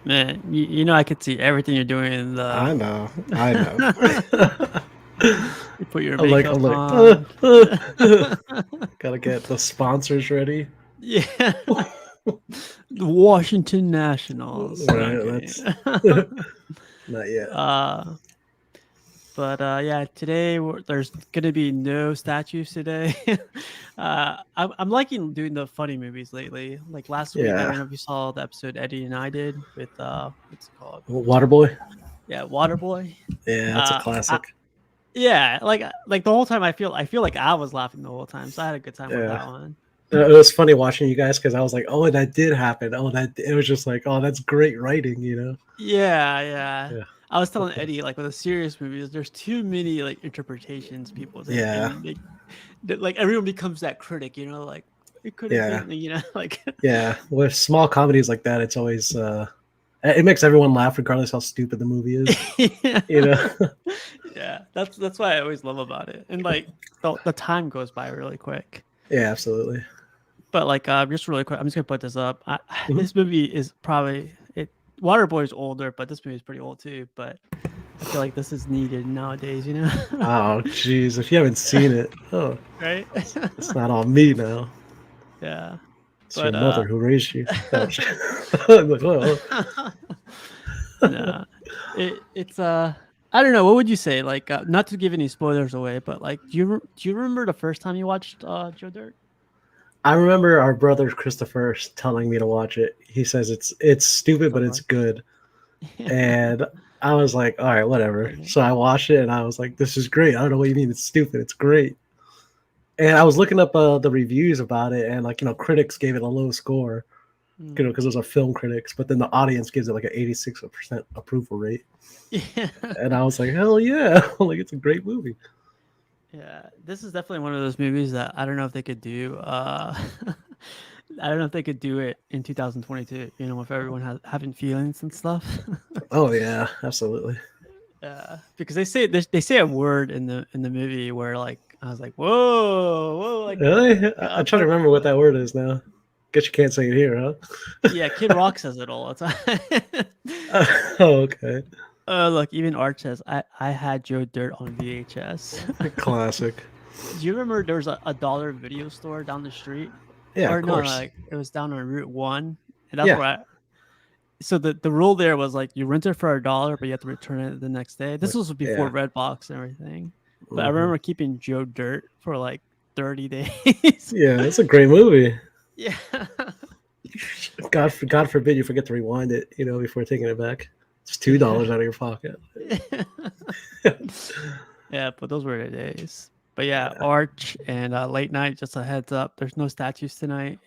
Man, you know I could see everything you're doing in the. I know. I know. You put your I'm makeup like, on. gotta get the sponsors ready. Yeah. The Washington Nationals. No, I'm Right, kidding. that's not yet. uh, but yeah, today there's gonna be no statues today. I'm liking doing the funny movies lately. Like last week, I Yeah. don't know if you saw the episode Eddie and I did with what's it called? Waterboy. Yeah, Waterboy. Yeah, that's a Uh, I, classic. yeah, like the whole time I feel like I was laughing the whole time, so I had a good time with Yeah. that one. It was funny watching you guys because I was like, oh, that did happen. Oh, that it was just like, oh, that's great writing, you know? Yeah, yeah. Yeah. I was telling Eddie like with the serious movies, there's too many like interpretations people take, Yeah. and like everyone becomes that critic, like it could have Yeah. been, like Yeah. With small comedies like that, it's always it makes everyone laugh regardless how stupid the movie is. yeah, You know? yeah. That's what I always love about it, and like the time goes by really quick. Yeah, absolutely. But like, just really quick, I'm just gonna put this up. Mhm. This movie is probably it. Waterboy is older, but this movie is pretty old too. But I feel like this is needed nowadays, Oh, jeez. If you haven't seen it, oh, right? it's not on me now. Yeah, It's your but mother who raised you. Oh, I'm like, oh. no, it's I don't know. What would you say? Like, not to give any spoilers away, but like, do you remember the first time you watched Joe Dirt? I remember our brother Christopher telling me to watch it. He says it's stupid, but it's Of good. Yeah. And I was like, all right, whatever. Okay. So I watched it and I was like, this is great. I don't know what you mean it's stupid. It's great. And I was looking up the reviews about it, and like critics gave it a low score, Mm. because those are film critics, but then the audience gives it like an 86% approval rate. Yeah. And I was like, hell yeah, like it's a great movie. Yeah, this is definitely one of those movies that I don't know if they could do. I don't know if they could do it in 2022. If everyone has having feelings and stuff. Oh yeah, absolutely. Because they say a word in the movie where like I was like, whoa, whoa, like Really? I try to but remember what that word is now. Guess you can't say it here, huh? yeah, Kid Rock says it all the time. Oh, okay. Look, even Art says I had Joe Dirt on VHS. Classic. Do you remember there was a dollar video store down the street? Yeah, Or of no, course. like it was down on Route 1. And that's Yeah. where so the rule there was like you rent it for $1, but you have to return it the next day. This was before Yeah. Redbox and everything. But I Hmm. remember keeping Joe Dirt for like 30 days. Yeah, it's a great movie. Yeah. God forbid you forget to rewind it, before taking it back. It's $2 out of your pocket. Yeah, but those were the days. But yeah, Yeah. Arch and Late Night, just a heads up. There's no statues tonight.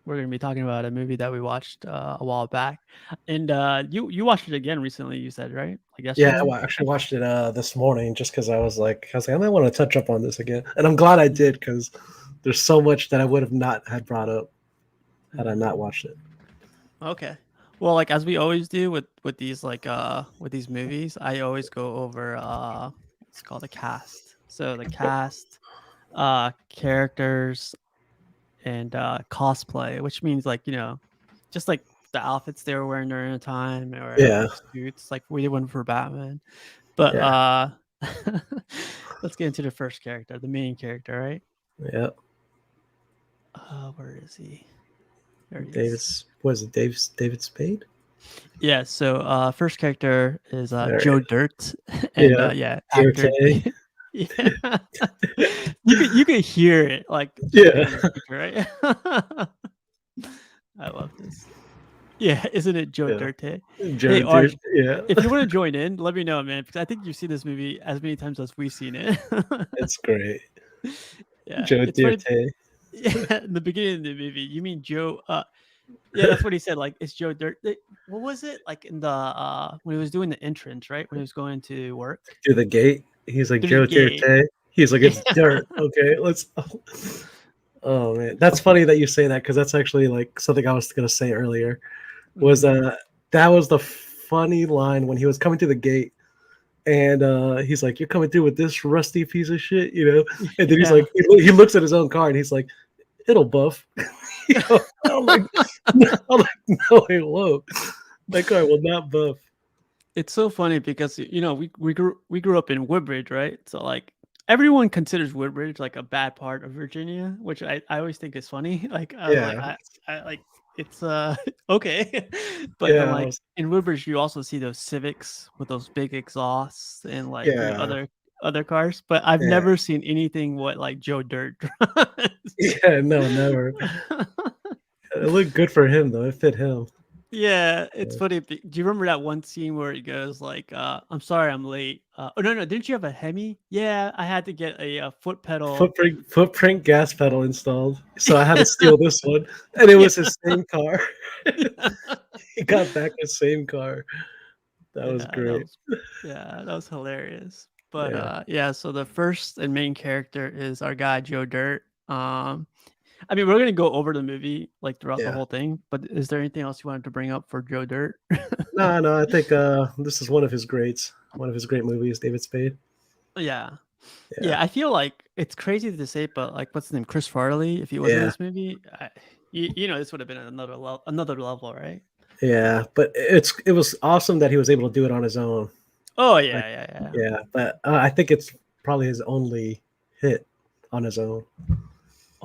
We're gonna be talking about a movie that we watched a while back. And you watched it again recently, you said, right? Like Yeah, yesterday? I actually watched it this morning just because I might want to touch up on this again, and I'm glad I did because there's so much that I would have not had brought up had I not watched it. Okay. Well, like as we always do with these with these movies, I always go over it's called a cast. So the cast, characters, and cosplay, which means like just like the outfits they were wearing during the time, or Yeah, like suits, like we did one for Batman. But yeah, let's get into the first character, the main character, right? yeah. Where is he? There he is. David's was it David Spade? Yeah, so first character is All Joe right. Dirt, and Yeah, yeah, actor. Dirty. Yeah, you could hear it like Yeah, speaking in the future, right? I love this. Yeah, isn't it Joe yeah. Dirt? Hey, Joe Dirt. Arch, Yeah, if you want to join in, let me know, man, because I think you've seen this movie as many times as we've seen it. it's great. Yeah, Joe it's funny. Dirt. Yeah, in the beginning of the movie, you mean Joe? Yeah, that's what he said. Like, it's Joe Dirt. What was it like in the when he was doing the entrance, right? When he was going to work Through the gate. He's like through the Joe Dirt. gate. He's like Yeah. it's dirt. Okay, let's. Oh man, that's funny that you say that because that's actually like something I was gonna say earlier. Was Mhm. that was the funny line when he was coming to the gate, and he's like, "You're coming through with this rusty piece of shit," And then he's Yeah. like, he looks at his own car and he's like, "It'll buff." I'm like, no, I'm like, no, it won't. My car will not buff. It's so funny because we grew up in Woodbridge, right? So like everyone considers Woodbridge like a bad part of Virginia, which I always think is funny. Like I was like Yeah, I like it's okay, but then yeah, like in Woodbridge you also see those Civics with those big exhausts and like yeah, other cars, but I've yeah, never seen anything what like Joe Dirt drives. yeah. No, never. It looked good for him though. It fit him. Yeah, it's funny. Do you remember that one scene where it goes like, "I'm sorry, I'm late." Oh no, no, didn't you have a Hemi? Yeah, I had to get a foot pedal. Footprint gas pedal installed. So I had to steal this one, and it Yeah, was his same car. yeah, He got back his same car. That was yeah. great. That was hilarious. But Yeah, yeah. So the first and main character is our guy Joe Dirt. I mean, we're gonna go over the movie like throughout the yeah. whole thing. But is there anything else you wanted to bring up for Joe Dirt? No, no. I think this is one of his greats. One of his great movies, David Spade. Yeah. Yeah, Yeah, I feel like it's crazy to say, but like, what's his name, Chris Farley? If he was in yeah, this movie, this would have been another level, right? yeah. But it was awesome that he was able to do it on his own. Oh Like, yeah, yeah, yeah. yeah. But I think it's probably his only hit on his own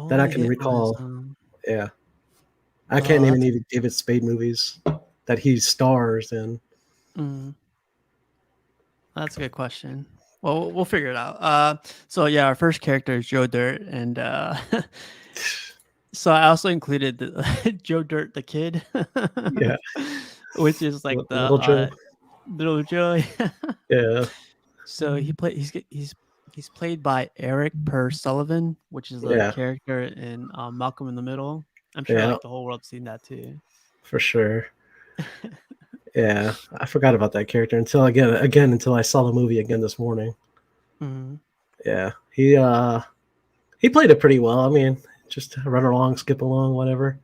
that I Only can hit on his recall. own. Yeah, I can't Oh, name that's any David Spade movies that he stars in. mm, that's a good question. Well, we'll figure it out. So yeah, our first character is Joe Dirt, and so I also included Joe Dirt the kid, Yeah, which is like the Little Joe. little Joe. Yeah, So he's played by Eric Per Sullivan, which is a yeah, character in Malcolm in the Middle. I'm sure yeah, like the whole world's seen that too. for sure. Yeah, I forgot about that character until until I saw the movie again this morning. Mhm. Yeah, he played it pretty well. I mean, just run along, skip along, whatever.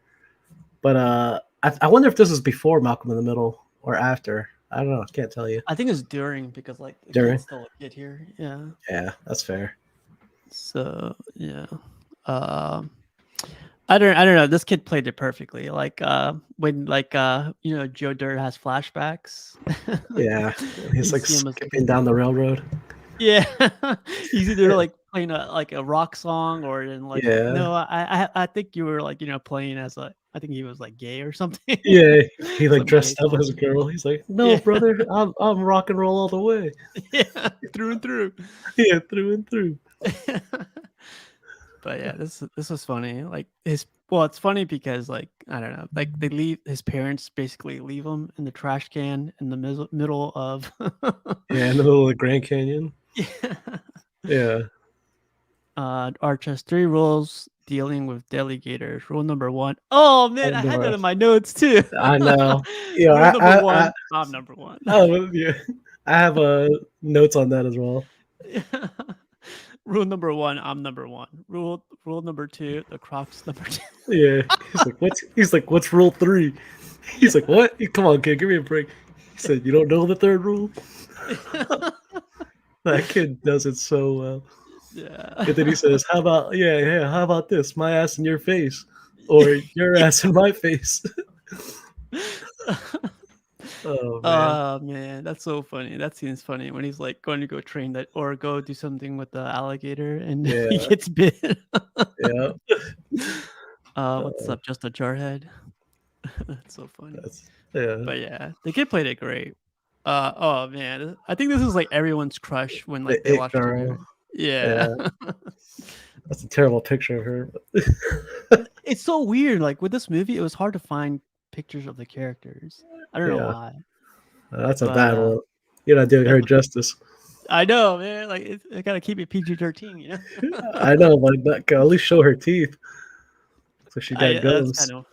But I wonder if this is before Malcolm in the Middle or after. I don't know. I can't tell you. I think it's during because like the kid's During. still a kid here. Yeah. Yeah, that's fair. So yeah. Um I don't know. This kid played it perfectly. Like when like Joe Dirt has flashbacks. Yeah, he's You like see him as a skipping kid. down the railroad. Yeah, he's either like playing a rock song or in like Yeah, no, I think you were like playing as I think he was like gay or something, yeah. He like some gay dressed up as a song. girl. He's like, no, Yeah, brother, I'm rock and roll all the way. yeah, through and through. Yeah, through and through. But yeah, this was funny. Like it's funny because like I don't know, like they leave his parents basically leave him in the trash can in the middle of. Yeah, in the middle of the Grand Canyon. Yeah. Yeah, Arch has 3 rules dealing with delegators. Rule number 1. Oh man, I'm I the had that in rest. my notes too. I know. Yeah, Rule number I 1, I'm number 1. oh yeah, I have notes on that as well. Rule number 1, I'm number 1. Rule number 2, the Croc's number 2. Yeah, he's like, what's rule 3? He's like, what? Come on, kid, give me a break. He said, you don't know the third rule? That kid does it so well. Yeah. And then he says, how about how about this? My ass in your face. Or your ass in my face. Oh man. Oh man, that's so funny. That scene's funny when he's like going to go train that or go do something with the alligator and he Yeah, gets bit. yeah. What's Uh, up, just a jarhead? That's so funny. that's yeah. But yeah, the kid played it great. Oh man, I think this is like everyone's crush when The like they it watch the girl. movie. Yeah. Yeah. That's a terrible picture of her. It's so weird. Like with this movie, it was hard to find pictures of the characters. I don't know Yeah. why, That's a but bad one. You're not doing it her looked. justice. I know, man. Like I gotta keep it PG-13, you know. I know, but at least show her teeth. So she got That's gums. kind of.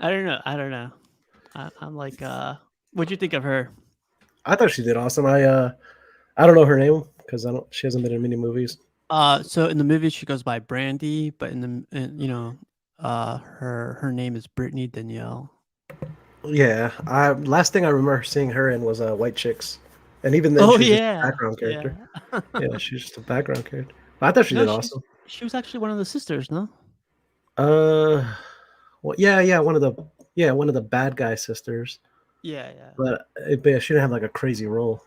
I don't know. I don't know. I'm like, what'd you think of her? I thought she did awesome. I don't know her name because I don't. She hasn't been in many movies. So in the movie she goes by Brandy, but her name is Brittany Danielle. Yeah, I last thing I remember seeing her in was White Chicks, and even then Oh she was just a yeah, background yeah. character. Yeah, she's just a background character. But I thought she No, did awesome. she was actually one of the sisters, no? Uh, well, yeah, one of the Yeah, one of the bad guy sisters, Yeah, yeah. but she didn't have like a crazy role.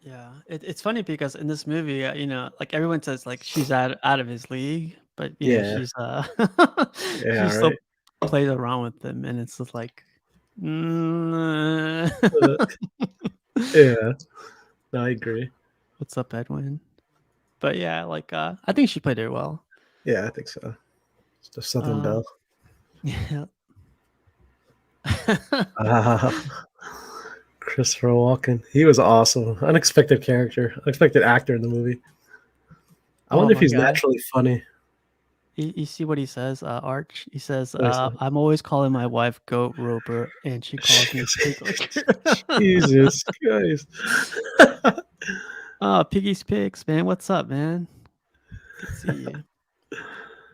Yeah, it's funny because in this movie, like everyone says, like she's out of his league, but Yeah, she's yeah, she still right. plays around with him, and it's just like, mm, Uh, yeah, no, I agree. what's up, Edwin? But yeah, like I think she played it well. Yeah, I think so. It's the Southern Uh, Belle. yeah. Uh, Christopher Walken. He was awesome. Unexpected character, unexpected actor in the movie. I Oh wonder if my he's god. naturally funny. You see what he says, Arch? He says, What is that? I'm always calling my wife Goat Roper, and she calls me Pig Licker. Jesus Christ. Oh, Piggy's Pigs, man. What's up, man? Good to see you.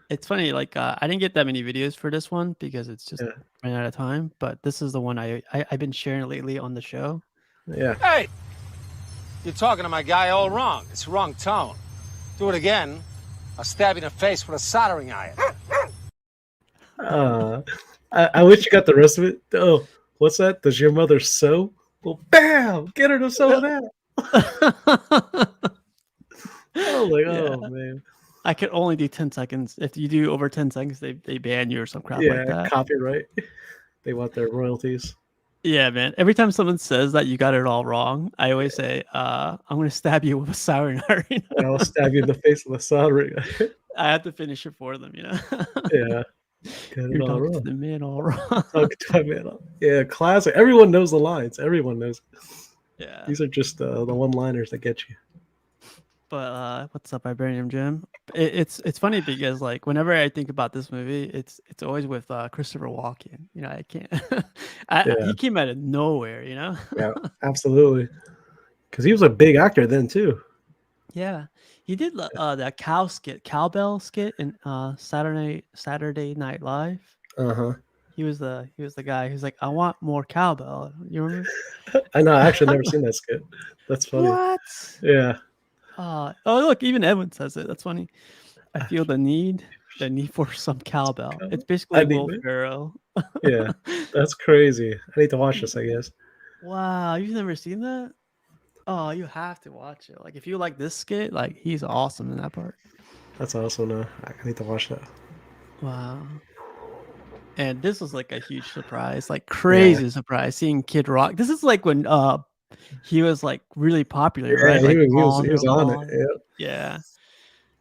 It's funny, like I didn't get that many videos for this one because it's just Yeah, ran out of time. But this is the one I've been sharing lately on the show. yeah. Hey! You're talking to my guy all wrong. It's the wrong tone. Do it again, I'll stab you in the face with a soldering iron. Uh, I wish you got the rest of it. Oh, what's that? Does your mother sew? Well, bam! Get her to sew that. Oh, like, Yeah, oh man. I could only do 10 seconds. If you do over 10 seconds, they ban you or some crap like Yeah, that. copyright. They want their royalties. Yeah, man. Every time someone says that you got it all wrong, I always say, I'm gonna stab you with a soldering iron. And I'll stab you in the face with a soldering iron. I have to finish it for them, Yeah, got it You're all talking to wrong. the man all wrong. Talk to my man. Yeah, classic. Everyone knows the lines. Everyone knows. Yeah. These are just the one-liners that get you. But what's up, Vibranium Jim? It's funny because like whenever I think about this movie, it's always with Christopher Walken. I can't. Yeah, He came out of nowhere. yeah, absolutely. Because he was a big actor then too. Yeah, he did that cowbell skit in Saturday Night Live. Uh huh. He was the guy who's like, I want more cowbell. You remember? I know. I actually never seen that skit. That's funny. What? Yeah. Oh, look, even Edwin says it. That's funny. I feel the need for some cowbell. It's I basically need Will it. Ferrell. Yeah, that's crazy. I need to watch this, I guess. Wow, you've never seen that? Oh, you have to watch it. Like if you like this skit, like he's awesome in that part. That's awesome. I need to watch that. Wow. And this was like a huge surprise, like Yeah. crazy surprise seeing Kid Rock. This is like when he was like really popular, Yeah, right? Like he was on it. Yeah. Yeah.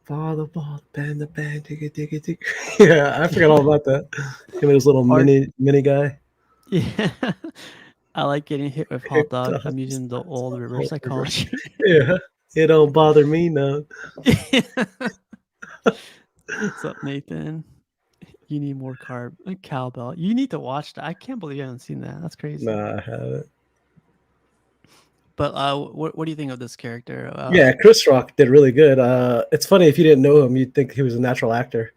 Ball the ball, band the band, digga digga digga. Yeah, I forgot all about that. Him and his little Art, mini guy. yeah. I like getting hit with hot Picked dog. up. I'm using the old reverse psychology. Yeah, it don't bother me none. What's up, Nathan? You need more cowbell. You need to watch that. I can't believe you haven't seen that. That's crazy. Nah, I haven't. But what do you think of this character? Yeah, Chris Rock did really good. It's funny if you didn't know him, you'd think he was a natural actor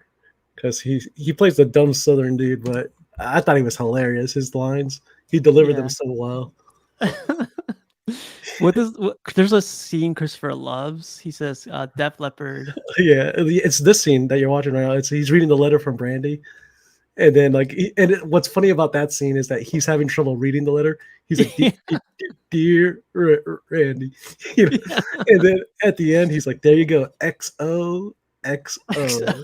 because he plays the dumb Southern dude. But I thought he was hilarious. His lines, he delivered them Yeah. so well. There's a scene Christopher loves. He says, Def Leppard. Yeah, it's this scene that you're watching right now. He's reading the letter from Brandy, and then what's funny about that scene is that he's having trouble reading the letter. He's like, "Dear Randy," you know? Yeah. And then at the end, he's like, "There you go, XO XO."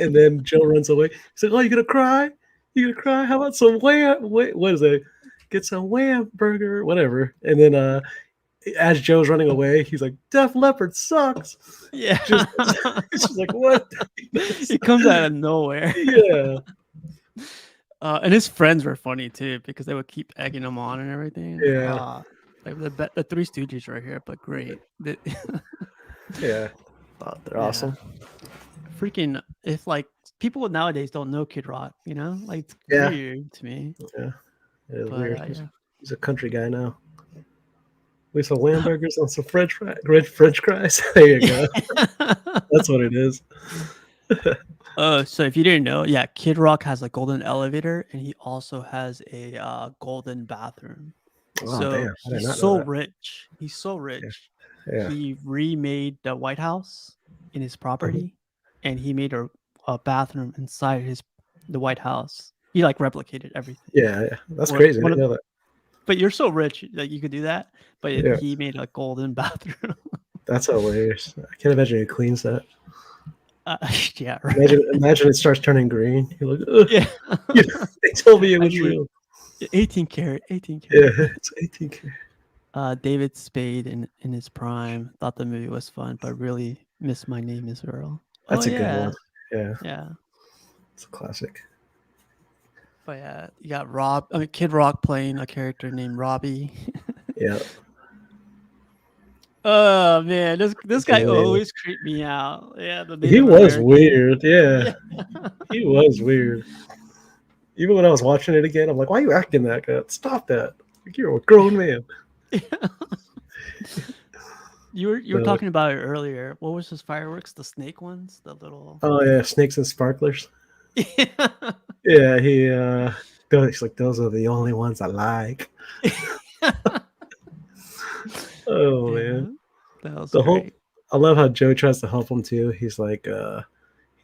And then Joe runs away. He's like, "Oh, you gonna cry? You gonna cry? How about some wham? Wait, what is it? Get some wham burger, whatever." And then as Joe's running away, he's like, "Def Leppard sucks." Yeah. Just it's just like what? It comes out of nowhere. Yeah, And his friends were funny too because they would keep egging him on and everything. yeah, Like the Three Stooges right here, but great. yeah. Oh, they're awesome. Freaking, if like people nowadays don't know Kid Rock, like it's Yeah. weird to me. Yeah, it's But weird. yeah. He's a country guy now. We saw wham burgers on some French fries. There you go. That's what it is. So if you didn't know, yeah, Kid Rock has a golden elevator and he also has a golden bathroom. Oh, So damn. I did he's not know so that. rich. He's so rich. Yeah. He remade the White House in his property, and he made a bathroom inside the White House. He like replicated everything. Yeah. That's One, crazy. I one didn't of, know that. but you're so rich that you could do that. But Yeah, he made a golden bathroom. that's hilarious. I can't imagine he cleans that. Uh, yeah, right. Imagine it starts turning green. You're like, ugh, Yeah. you know, they told me it I was mean, real. 18 karat, 18 Yeah, karat. it's 18K. David Spade in his prime thought the movie was fun, but really missed My Name Is Earl. Oh That's a good one. yeah, Yeah, yeah. it's a classic. But yeah, you got Kid Rock playing a character named Robbie. Yeah, Oh man, this it's guy amazing. always creeped me out. Yeah, the He Native was American. weird. Yeah, Yeah. he was weird. Even when I was watching it again, I'm like, why are you acting that guy? Stop that. Like, you're a grown man. You were No. talking about it earlier. What was his fireworks? The snake ones? The little Oh yeah, snakes and sparklers. Yeah. Yeah, he's like, those are the only ones I like. Oh man, Yeah. That was the whole. great. I love how Joe tries to help him too. He's like,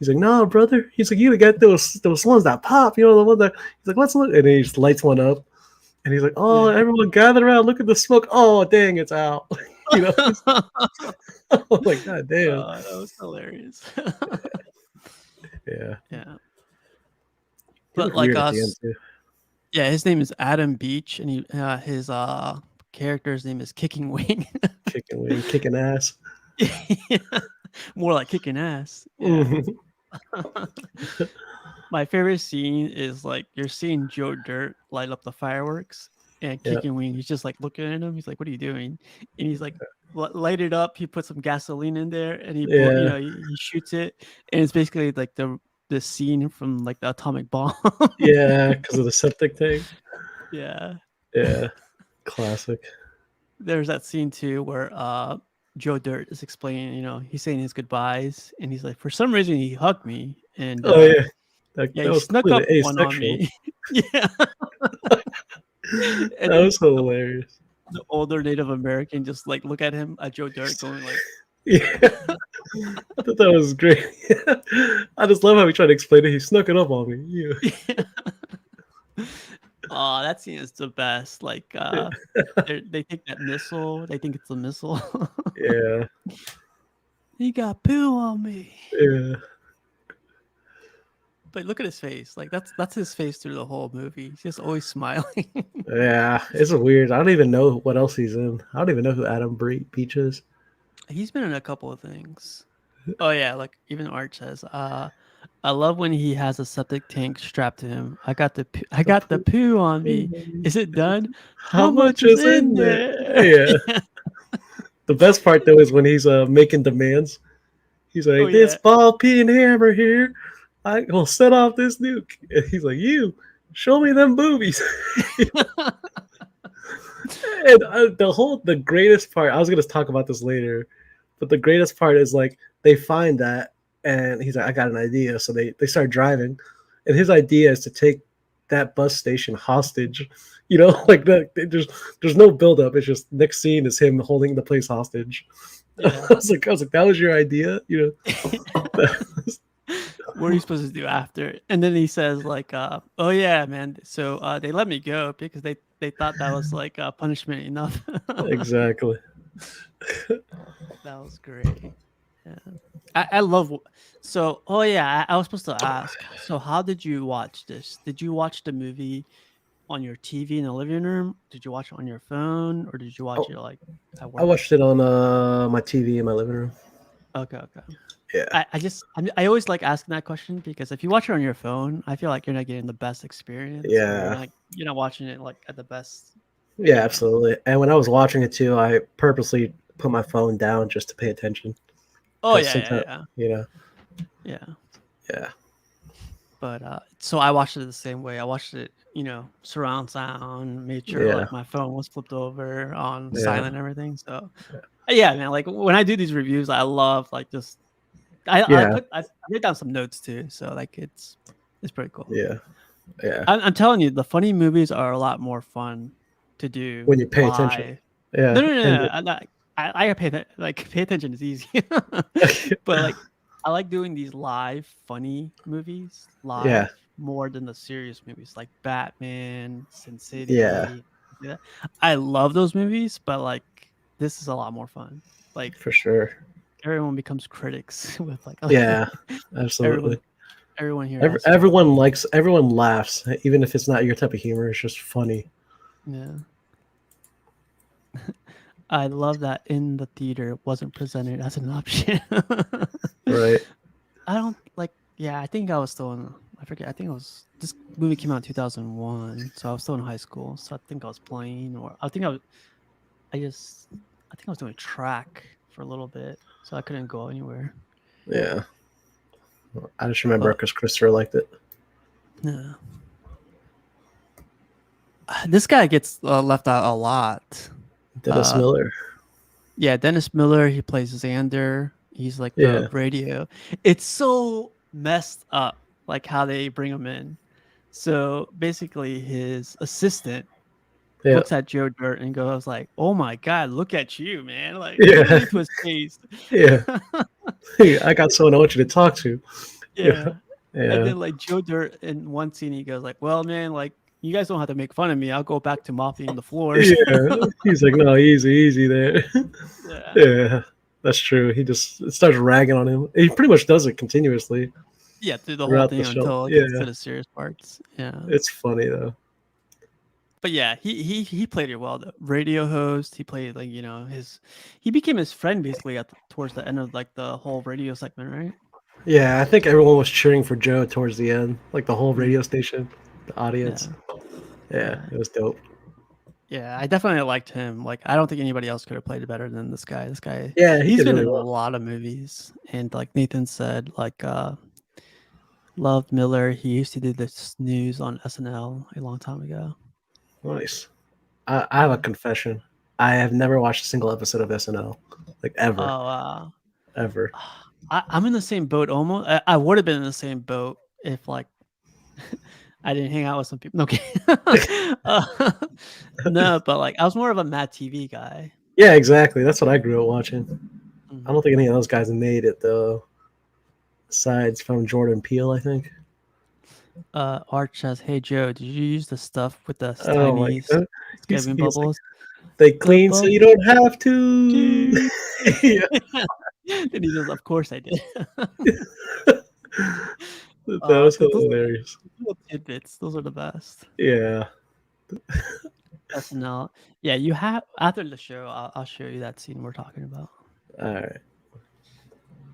no, brother. He's like, you get those ones that pop. You know, the one that. He's like, let's look, and he just lights one up, and he's like, oh, Yeah. everyone gather around, look at the smoke. Oh, dang, it's out. You know, I'm like, god damn. That was hilarious. Yeah, Yeah. he But looked like weird at the end us, too. yeah, his name is Adam Beach, and his character's name is Kicking Wing. Kicking ass. Yeah. More like kicking ass. Yeah. Mhm. My favorite scene is like you're seeing Joe Dirt light up the fireworks and Yeah, Kicking Wing. He's just like looking at him. He's like, "What are you doing?" And he's like, Light it up." He puts some gasoline in there and yeah, he shoots it, and it's basically like the scene from like the atomic bomb. yeah, because of the septic tank. Yeah. Yeah, classic. There's that scene too where Joe Dirt is explaining, he's saying his goodbyes, and he's like, for some reason he hugged me, and Oh yeah, yeah, that he was snuck clearly up one on asexual. me. Yeah. That And then was hilarious. the older Native American just like look at him, at Joe Dirt, going like, Yeah, I thought that was great. I just love how he tried to explain it. He snuck it up on me. Yeah. "Oh, that scene is the best." Like, they take that missile, they think it's a missile. Yeah, He got poo on me. yeah, But look at his face. Like that's his face through the whole movie. He's just always smiling. yeah. It's weird. I don't even know what else he's in. I don't even know who Adam Beach is. He's been in a couple of things. Oh yeah, like even Art says, I love when he has a septic tank strapped to him. I got the poo on me. Is it done? How much is in there? Yeah. Yeah. The best part though is when he's making demands. He's like, Oh "This yeah. ball peen hammer here, I will set off this nuke." And he's like, "You show me them boobies." And the greatest part, I was gonna talk about this later, but the greatest part is like they find that, and he's like, "I got an idea." So they start driving, and his idea is to take that bus station hostage. You know, like there's no buildup. It's just next scene is him holding the place hostage. Yeah. I was like, that was your idea, you know? What are you supposed to do after? And then he says like, oh yeah, man. So they let me go because they thought that was like punishment enough. Exactly. That was great. Yeah. I love. So, oh yeah, I was supposed to ask. So, how did you watch this? Did you watch the movie on your TV in the living room? Did you watch it on your phone, or did you watch it like at I work? watched it on my TV in my living room. Okay. Yeah. I always like asking that question because if you watch it on your phone, I feel like you're not getting the best experience. Yeah. You're not watching it like at the best. Yeah, absolutely. And when I was watching it too, I purposely put my phone down just to pay attention. Oh 'Cause yeah. sometimes, you know. Yeah. Yeah. But so I watched it the same way. I watched it, surround sound, made sure Yeah. like my phone was flipped over on Yeah. silent and everything. So yeah, man, like when I do these reviews, I love like just I Yeah. write down some notes too. So like it's pretty cool. Yeah. Yeah. I'm telling you, the funny movies are a lot more fun to do When you pay live. attention. Yeah. No. I pay attention is easy, but like I like doing these live funny movies live. Yeah. more than the serious movies like Batman, Sin Yeah, City. Yeah, I love those movies, but like this is a lot more fun. Like for sure. everyone becomes critics with like Yeah, everyone absolutely. everyone here has Everyone laughs, even if it's not your type of humor. It's just funny. yeah. I love that in the theater it wasn't presented as an option. Right. I don't like. Yeah, I think I was still in. I forget. I think I was. This movie came out in 2001, so I was still in high school. So I think I was playing, or I think I was. I just. I think I was doing track for a little bit, so I couldn't go anywhere. Yeah. I just remember But because Christopher liked it. yeah, this guy gets left out a lot. Dennis Uh, Miller. yeah, Dennis Miller. He plays Xander. He's like the Yeah. radio. It's so messed up, like how they bring him in. So basically, his assistant Yeah. looks at Joe Dirt and goes like, "Oh my god, look at you, man!" Like Yeah. literally to his face. Yeah. Hey, I got someone I want you to talk to. Yeah. Yeah. And Yeah. then like Joe Dirt in one scene, he goes like, "Well, man, like you guys don't have to make fun of me. I'll go back to mopping the floors." Yeah. He's like, no, easy there. Yeah. Yeah. That's true. He just starts ragging on him. He pretty much does it continuously Yeah, through the whole throughout the thing show. until it gets Yeah. to the serious parts. Yeah. It's funny though. But yeah, he played it well. The radio host, he played like he became his friend basically towards the end of like the whole radio segment, right? Yeah, I think everyone was cheering for Joe towards the end, like the whole Mhm. radio station, the audience. Yeah, Yeah, yeah, it was dope. yeah. I definitely liked him. Like, I don't think anybody else could have played it better than this guy. This guy, Yeah, he he's did been really in a well. lot of movies, and like Nathan said, like loved Miller. He used to do the snooze on SNL a long time ago. Nice. I have a confession. I have never watched a single episode of SNL, like Oh, ever, ever. I'm in the same boat almost. I would have been in the same boat if like I didn't hang out with some people. No, okay. No, but like I was more of a Mad TV guy. Yeah, exactly. That's what I grew up watching. I Mhm. don't think any of those guys made it though. Aside from Jordan Peele, I think. Arch says, "Hey Joe, did you use the stuff with the Oh my tiny god. scabbing He's like, bubbles? they The clean so you bubble don't have to. juice." Yeah. And he says, "Of course I did." That was Because those hilarious. little tidbits, those are the best. Yeah. SNL. Yeah, you have after the show. I'll show you that scene we're talking about. All right.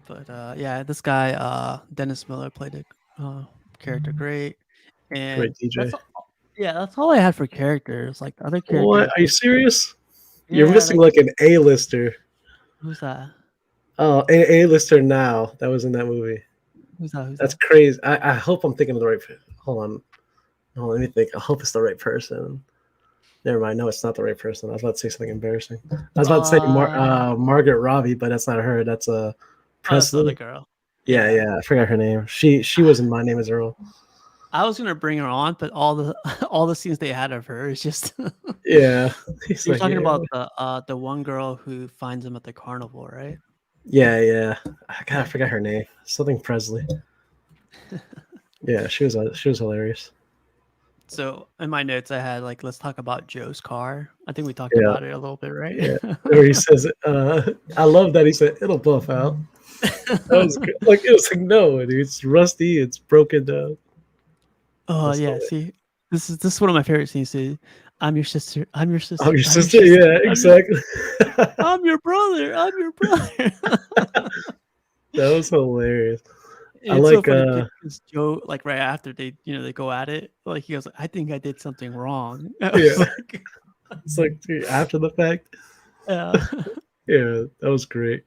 But yeah, this guy, Dennis Miller, played a character great, and Great DJ. that's yeah, that's all I had for characters. Like the other What? characters, Are you like serious? You're yeah, missing like like an A-lister. who's that? Oh, A-lister now. That was in that movie. Who's that? Who's That's that? crazy. I hope I'm thinking of the right. Hold on. Hold on. Let me think. I hope it's the right person. Never mind. No, it's not the right person. I was about to say something embarrassing. I was about to say Margaret Robbie, but that's not her. That's Oh, that's the other Presley. girl. Yeah, yeah. I forgot her name. She was in My Name Is Earl. I was gonna bring her on, but all the all the scenes they had of her is just. Yeah. He's You're like, talking yeah. about the one girl who finds him at the carnival, right? Yeah, yeah. I Yeah. forgot her name. Something Presley. Yeah, she was hilarious. So in my notes, I had like, let's talk about Joe's car. I think we talked Yeah, about it a little bit, right? yeah. Where he says, I love that he said it'll buff out. That was good. Like it was like no, dude, it's rusty, it's broken down. Oh That's yeah, hilarious. see, this is one of my favorite scenes. Too. I'm your sister. I'm your sister. Oh, your I'm your sister? sister. Yeah, exactly. I'm your brother. I'm your brother. That was hilarious. I It's so like funny because Joe, like right after they go at it, like he goes, "I think I did something wrong." I was yeah. like, It's like dude, after the fact. yeah. Yeah, that was great.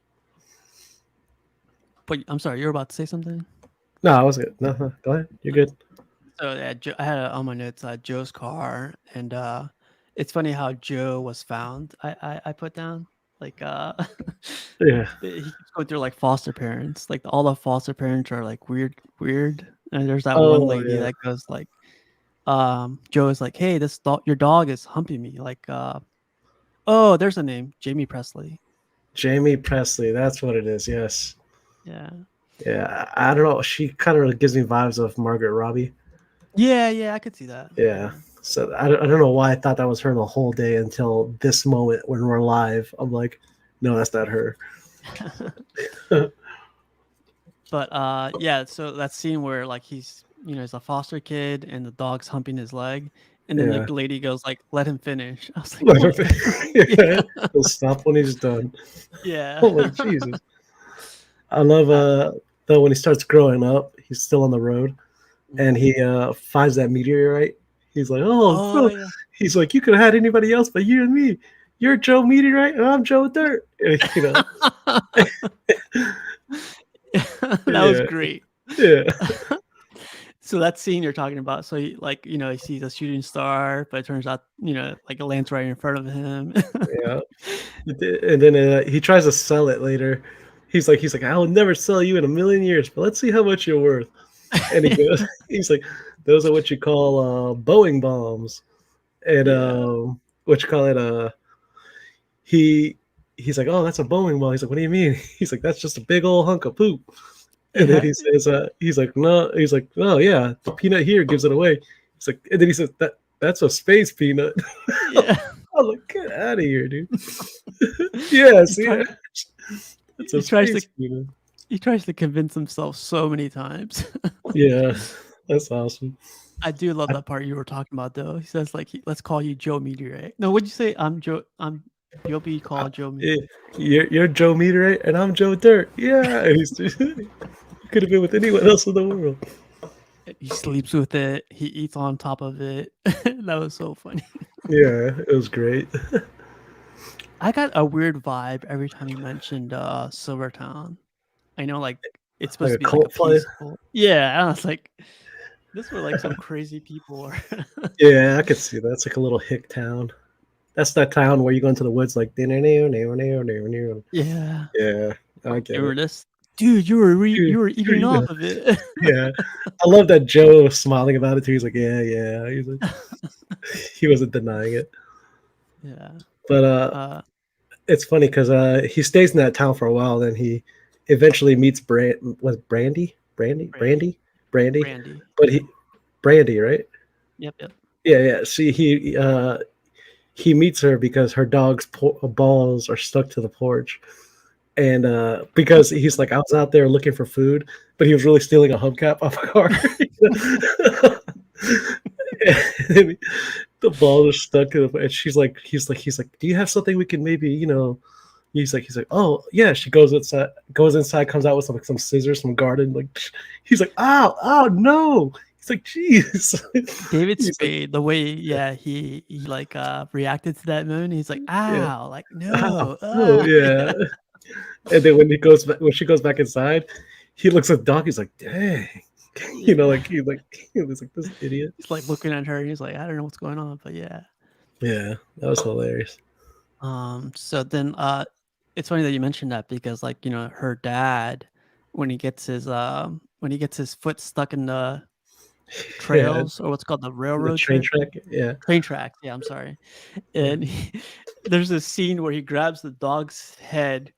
But I'm sorry, you were about to say something. No, I was good. No, go ahead. You're good. So yeah, I had on my notes Joe's car, and it's funny how Joe was found. I put down like Yeah. he keeps going through like foster parents. Like all the foster parents are like weird. And there's that one Oh lady yeah. that goes like, Joe is like, hey, your dog is humping me. Like, oh, there's a name, Jamie Presley. Jamie Presley, that's what it is, yes. Yeah. Yeah. I don't know. She kind of gives me vibes of Margaret Robbie. Yeah, I could see that. Yeah. So I don't know why I thought that was her the whole day until this moment when we're live. I'm like, no, that's not her. But yeah, so that scene where like he's he's a foster kid and the dog's humping his leg, and then Yeah. the lady goes like, "Let him finish." I was like, Let her "What?" yeah. Yeah, He'll stop when he's done. yeah, I'm like, Jesus. I love uh, though when he starts growing up, he's still on the road and he finds that meteorite. He's like, oh, oh bro. yeah, He's like, you could have had anybody else but you and me. You're Joe Meteorite and I'm Joe Dirt. And, that was yeah, great. yeah, So that scene you're talking about, so he like he sees a shooting star, but it turns out like it lands right in front of him. yeah. And then he tries to sell it later. He's like, I will never sell you in a million years, but let's see how much you're worth. And he goes, he's like, those are what you call Boeing bombs. And Yeah, what you call it? He he's like, oh, that's a Boeing bomb. He's like, what do you mean? He's like, that's just a big old hunk of poop. And then yeah, he says, he's like, no, yeah, the peanut here gives it away. He's like, and then he says that's a space peanut. yeah. I'm like, get out of here, dude. Yeah, He see, tries. it's a He tries to. space peanut. He tries to convince himself so many times. Yeah, that's awesome. I do love I, that part you were talking about, though. He says, like, let's call you Joe Meteorite. No, what'd you say? I'm Joe. You'll be I, called Joe Meteorite. yeah, you're Joe Meteorite and I'm Joe Dirt. Yeah, and he could have been with anyone else in the world. He sleeps with it. He eats on top of it. That was so funny. Yeah, it was great. I got a weird vibe every time you mentioned Silvertown. I know, like, it's Like supposed a to be like a cult play. peaceful. Yeah, I was like, this were like some crazy people. Yeah, I could see that. It's like a little hick town. That's that town where you go into the woods like yeah, Yeah. I get You were it. this dude. Dude, You were eating dude, off of it. yeah, I love that Joe was smiling about it too. He's like, yeah. He's like, he wasn't denying it. Yeah. But Uh, it's funny because he stays in that town for a while. Then he eventually meets Brandy. Brandy. Brandy. But Brandy, right? Yep. Yeah. See, he meets her because her dog's balls are stuck to the porch. And because he's like, I was out there looking for food, but he was really stealing a hubcap off a car. And the ball is stuck to the. And he's like, do you have something we can maybe, He's like, oh yeah. She goes inside, comes out with some scissors, some garden. Like, he's like, oh no. He's like, jeez. David He's like, Spade, the way, yeah, he like reacted to that moment. He's like, yeah, ow, like oh no, yeah. And then when she goes back inside, he looks at the dog. He's like, dang, Yeah. he was like this idiot. He's like looking at her. And he's like, I don't know what's going on, but yeah. Yeah, that was hilarious. So then, it's funny that you mentioned that because, like, her dad, when he gets his foot stuck in the Yeah, trails or what's called the the railroad train track. Yeah, train tracks. Yeah, I'm sorry. yeah, And there's a scene where he grabs the dog's head,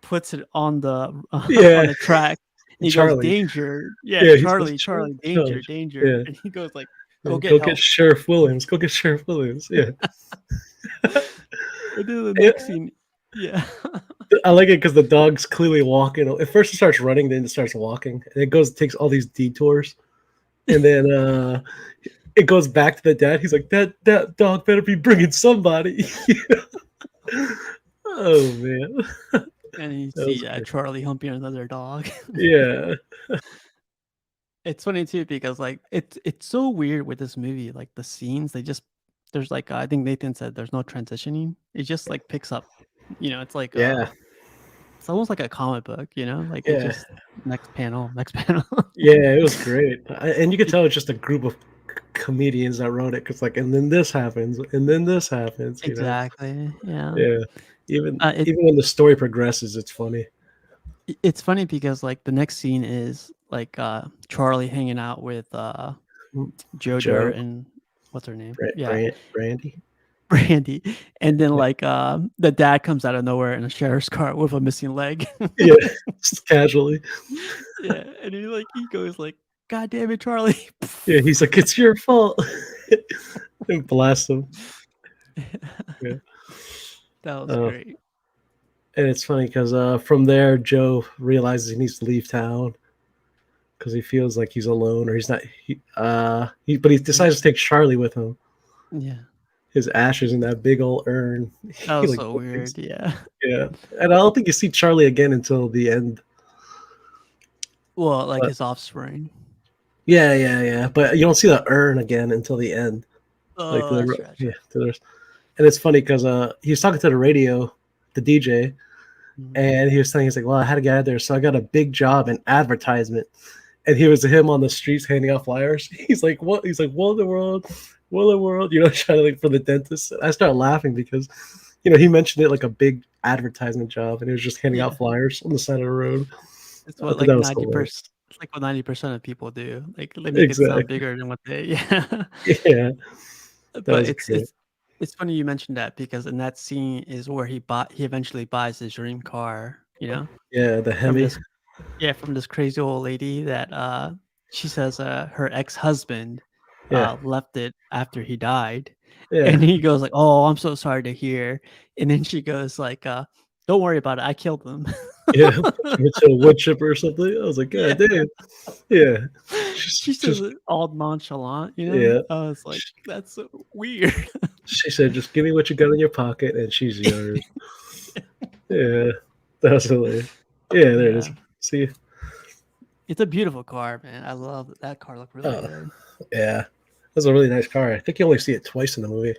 puts it on the yeah. on the track. And he goes, Charlie. "Danger!" Yeah, Yeah, he says, Charlie, danger, Charlie. danger. Yeah, And he goes like, "Go yeah, get go get help." Sheriff Williams. Go get Sheriff Williams. Yeah. And then the Yeah, next scene, yeah, I like it because the dog's clearly walking. At first, it starts running, then it starts walking, and it takes all these detours, and then it goes back to the dad. He's like, that dog better be bringing somebody. Oh man, and you that was see great. Charlie humping another dog. Yeah, It's funny too because like it's so weird with this movie. Like the scenes, there's like I think Nathan said there's no transitioning. It just like picks up. It's like yeah, it's almost like a comic book. Like it yeah, just next panel, next panel. yeah. It was great, and you could It- tell it's just a group of comedians that wrote it. Cause like, and then this happens, and then this happens. exactly. Yeah. Yeah. Even Uh, it even when the story progresses, it's funny. it's funny because like the next scene is like Charlie hanging out with Mm, Joe Joe, Dirt and what's her name? Yeah, Brandy. Brandy. And then Yeah, like the dad comes out of nowhere in a sheriff's car with a missing leg. yeah, just casually. Yeah, and he goes like God damn it, Charlie. Yeah, he's like, it's your fault. And blast him. Yeah. That was Uh, great. and it's funny because from there, Joe realizes he needs to leave town because he feels like he's alone or he's not. But he decides to take Charlie with him. Yeah. His ashes in that big old urn. That He was like so weird. Yeah. yeah, and I don't think you see Charlie again until the end. Well, like But his offspring. yeah. But you don't see the urn again until the end. Like Oh, that's true. That's true. and it's funny because he was talking to the radio, the DJ, Mhm. and he was saying he's like, well, I had to get out there, so I got a big job in advertisement. And he was him on the streets handing out flyers. He's like, what? He's like, what in the world? What in the world? You know, trying to like for the dentist. I started laughing because, he mentioned it like a big advertisement job, and he was just handing out Yeah. flyers on the side of the road. It's I what thought like that was 90%. hilarious. It's like what 90% of people do. Like they make it sound Exactly. bigger than what they. Yeah. Yeah, that But was great. it's funny you mentioned that because in that scene is where he eventually buys his dream car. Yeah, the From Hemi. this from this crazy old lady that she says her ex-husband Yeah, left it after he died. yeah, And he goes like, "Oh, I'm so sorry to hear." And then she goes like, "Don't worry about it. I killed them." yeah. It's a wood chipper or something. I was like, Yeah. God damn. Yeah, She says just it all nonchalant, yeah. I was like, "That's so weird." She said, just give me what you got in your pocket, and she's yours. Yeah, that was hilarious. Yeah, there it is. Yeah. See, It's a beautiful car, man. I love that car. Looked really good. yeah, that's a really nice car. I think you only see it twice in the movie.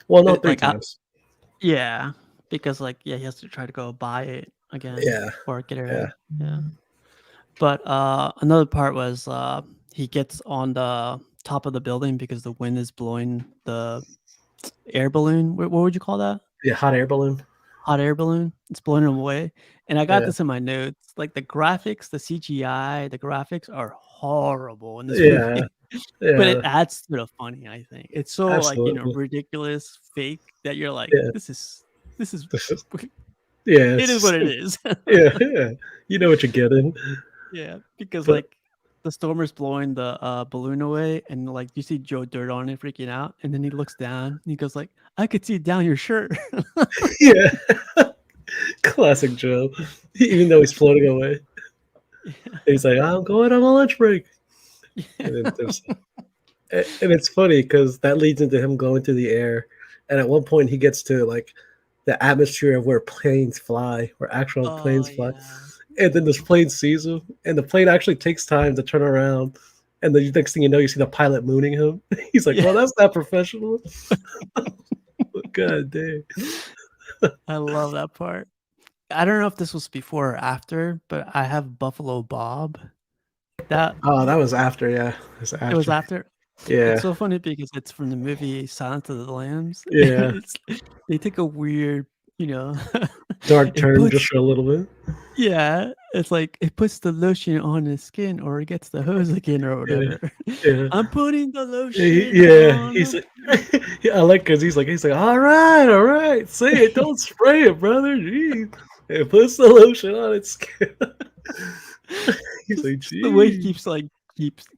Well, no, three Like, times. yeah, because like, yeah, he has to try to go buy it again Yeah, or get it. yeah, Yeah. But another part was he gets on the top of the building because the wind is blowing the air balloon. What would you call that? yeah. Hot air balloon. Hot air balloon. It's blowing him away. And I got Yeah, this in my notes. Like the graphics, the CGI, the graphics are horrible in this yeah, movie. But it yeah. adds to the funny, I think. It's so like, Absolutely. ridiculous, fake that you're like, Yeah, this is this is yeah, it is what it is. yeah. You know what you're getting, Yeah, because but like the storm is blowing the balloon away, and like you see Joe Dirt on it freaking out, and then he looks down and he goes like, "I could see down your shirt." yeah, classic Joe. Even though he's floating away, he's like, "I'm going on a lunch break," and then and it's funny because that leads into him going through the air, and at one point he gets to like the atmosphere of where planes fly, where actual Oh planes fly, yeah. and then this plane sees him, and the plane actually takes time to turn around, and the next thing you know, you see the pilot mooning him. He's like, Yeah. "Well, that's not professional." God damn. I love that part. I don't know if this was before or after, but I have Buffalo Bob. That Oh, that was after, yeah. It was it was after. after. Yeah, It's so funny because it's from the movie Silence of the Lambs. yeah. They take a weird, Dark it turn just puts for a little bit. yeah, it's like it puts the lotion on his skin or it gets the hose again or Yeah, whatever. yeah. I'm putting the Yeah, lotion yeah, on he's him. like, yeah, I like because he's like, all right, say it, don't spray it, brother. Jeez, and puts the lotion on its skin. He's like, Just the way he geez,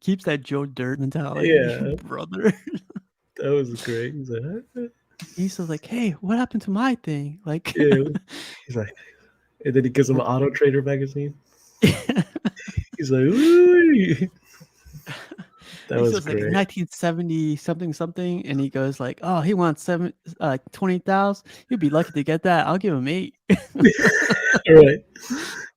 keeps that Joe Dirt mentality, yeah, brother. that was great. He's like, "Huh?" He's just like, hey, what happened to my thing? Like, Yeah, he's like, and then he gives him an Auto Trader magazine. He's like, ooh, that he was says like in great. 1970 something, and he goes like, oh, he wants 20,000. You'd be lucky to get that. I'll give him 8. Right.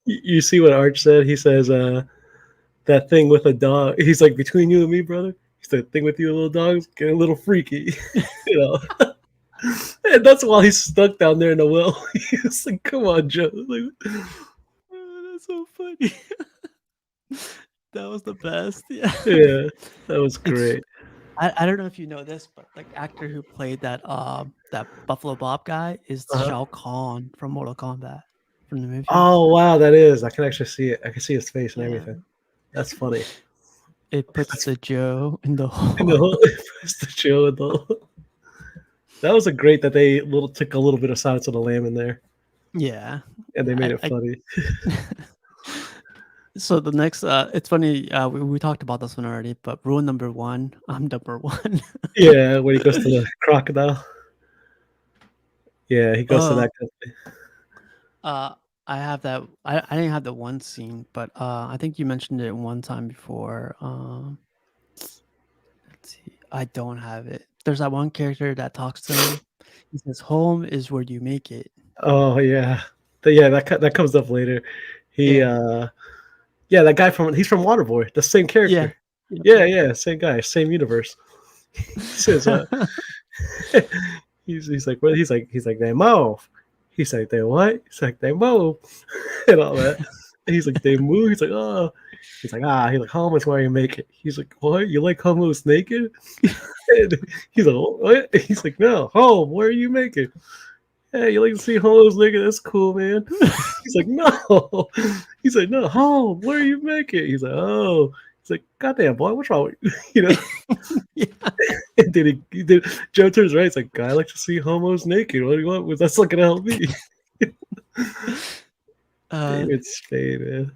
You see what Arch said? He says, that thing with a dog. He's like, between you and me, brother. He's the thing with you, little dogs, get a little freaky, you know. And that's while he's stuck down there in the well. He's like, come on, Joe. Like, Oh, that's so funny. That was the best. Yeah. yeah, that was It's great. I don't know if you know this, but like actor who played that Buffalo Bob guy is Uh-huh. Shao Kahn from Mortal Kombat from the movies. Oh, wow, that is. I can actually see it. I can see his face and Yeah. everything. That's funny. It puts the Joe in the And the hole. whole, it's the Joe and the that was a great that they took a little bit of Silence of the Lamb in there, Yeah. and they made I, it I funny. So the next, it's funny. We talked about this one already, but rule number one, I'm number one. Yeah, when he goes to the crocodile. Yeah, he goes to Oh, that company. uh, I have that. I didn't have the one scene, but I think you mentioned it one time before. Let's see. I don't have it. There's that one character that talks to him. He says, "Home is where you make it." Oh yeah, yeah. That comes up later. He Yeah. yeah, that guy he's from Waterboy, the same Yeah. character. Yep. Yeah, Yep. yeah, same guy, same universe. He says, he's like, what? He's like, they move. He's like, they what? He's like, they move, and all that. And he's like, they move. He's like, oh. He's like, ah. He's like, home is where you make it. He's like, what? You like homos naked? And he's like, what? He's like, no, home. Where you make it? Hey, you like to see homos naked? That's cool, man. He's like, no. He's like, no, home. Where you make it? He's like, oh. He's like, goddamn boy, what's wrong with you? You know. Yeah. And then he did. Joe turns right. He's like, I like to see homos naked. What do you want? That's not gonna help me. David Spade, man.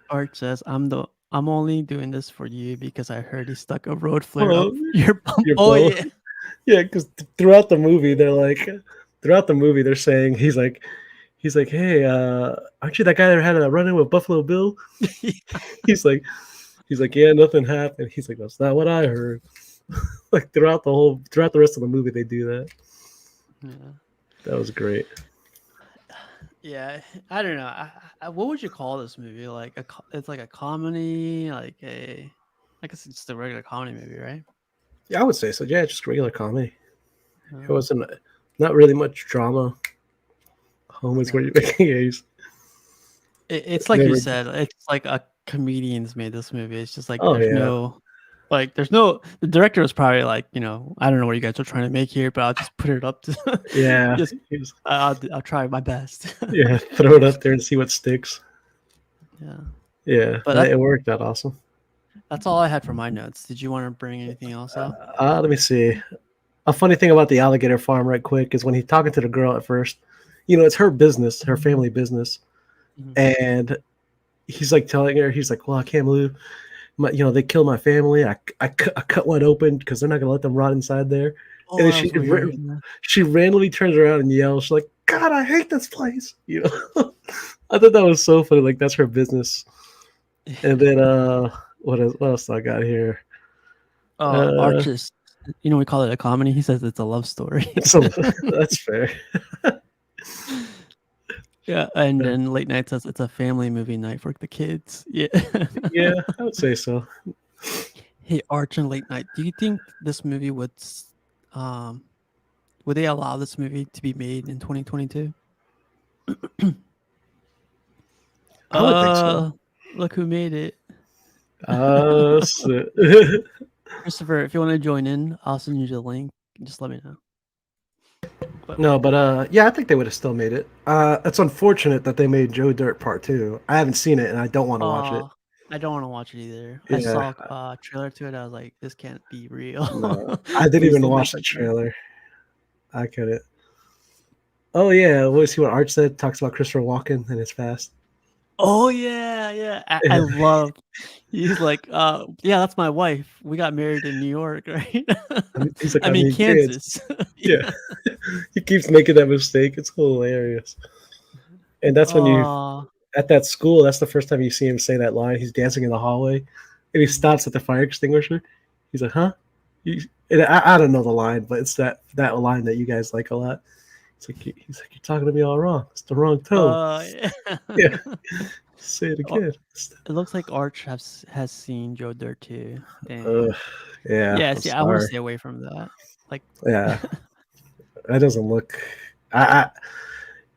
Art says, I'm only doing this for you because I heard he stuck a road flare Oh, up your bum." your Oh bum. yeah. Yeah, because throughout the movie, they're saying he's like, hey, aren't you that guy that had a run in with Buffalo Bill? He's like, yeah, nothing happened. He's like, that's not what I heard. Like throughout the rest of the movie, they do that. Yeah. That was great. Yeah, I don't know. What would you call this movie? Like it's like a comedy, I guess it's just a regular comedy movie, right? Yeah, I would say so. Yeah, just regular comedy. It Uh, wasn't not really much drama. Home is where yeah. you make games. It's like you Never. said. It's like a comedians made this movie. It's just like Oh yeah. the director was probably like, I don't know what you guys are trying to make here, but I'll just put it up to Yeah. just I'll try my best. Yeah. Throw it up there and see what sticks. Yeah. Yeah, But it worked out awesome. that's all I had for my notes. Did you want to bring anything else up? Let me see. A funny thing about the alligator farm, right quick, is when he's talking to the girl at first. It's her business, her family business, Mhm. and he's like telling her, he's like, "Well, I can't believe, they killed my family. I cut one open because they're not gonna let them rot inside there." Oh, And then that was weird. Yeah. she randomly turns around and yells, she's like, "God, I hate this place!" I thought that was so funny. Like that's her business. And then what else I got here? Arches, we call it a comedy. He says it's a love story. So that's fair. Yeah, and then late night says it's a family movie night for the kids. Yeah. Yeah, I would say so. Hey, Arch and late night. Do you think this movie would they allow this movie to be made in 2022? I would think so. Look who made it. So- Christopher, if you want to join in, I'll send you the link. Just let me know. No, but yeah, I think they would have still made it. It's unfortunate that they made Joe Dirt Part 2. I haven't seen it and I don't want to watch it. I don't want to watch it either. Yeah. I saw a trailer to it. I was like, this can't be real. No, I didn't Please even don't watch make the that trailer. trailer. I couldn't. Oh yeah, what was he? What Art said? Talks about Christopher Walken and his past. Oh yeah, yeah. I love. He's like, yeah, that's my wife. We got married in New York, right? He's like, I mean, Kansas. Yeah. He keeps making that mistake. It's hilarious. And that's when at that school, that's the first time you see him say that line. He's dancing in the hallway, and he stops at the fire extinguisher. He's like, "Huh?" And I don't know the line, but it's that line that you guys like a lot. He's like, "You're talking to me all wrong. It's the wrong tone." Yeah. Yeah. Say it again. It looks like Arch has seen Joe Dirt too. Yeah. Yeah. See, I want to stay away from that. Like, yeah, that doesn't look.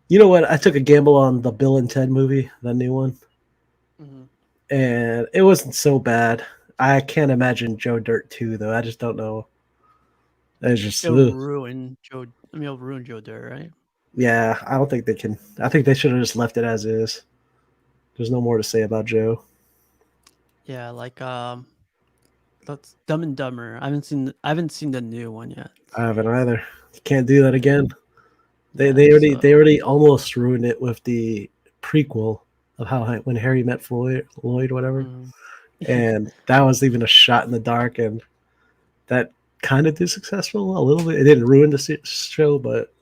You know what? I took a gamble on the Bill and Ted movie, the new one, and it wasn't so bad. I can't imagine Joe Dirt 2 though. I just don't know. It's just it'll ruin Joe. It'll ruin Joe Dirt, right? Yeah, I don't think they can. I think they should have just left it as is. There's no more to say about Joe. Yeah, like that's Dumb and Dumber. I haven't seen the new one yet. I haven't either. You can't do that again. They already almost ruined it with the prequel, of how when Harry met Lloyd, whatever, Mm. and that was even a shot in the dark, and that kind of did successful a little bit. It didn't ruin the show, but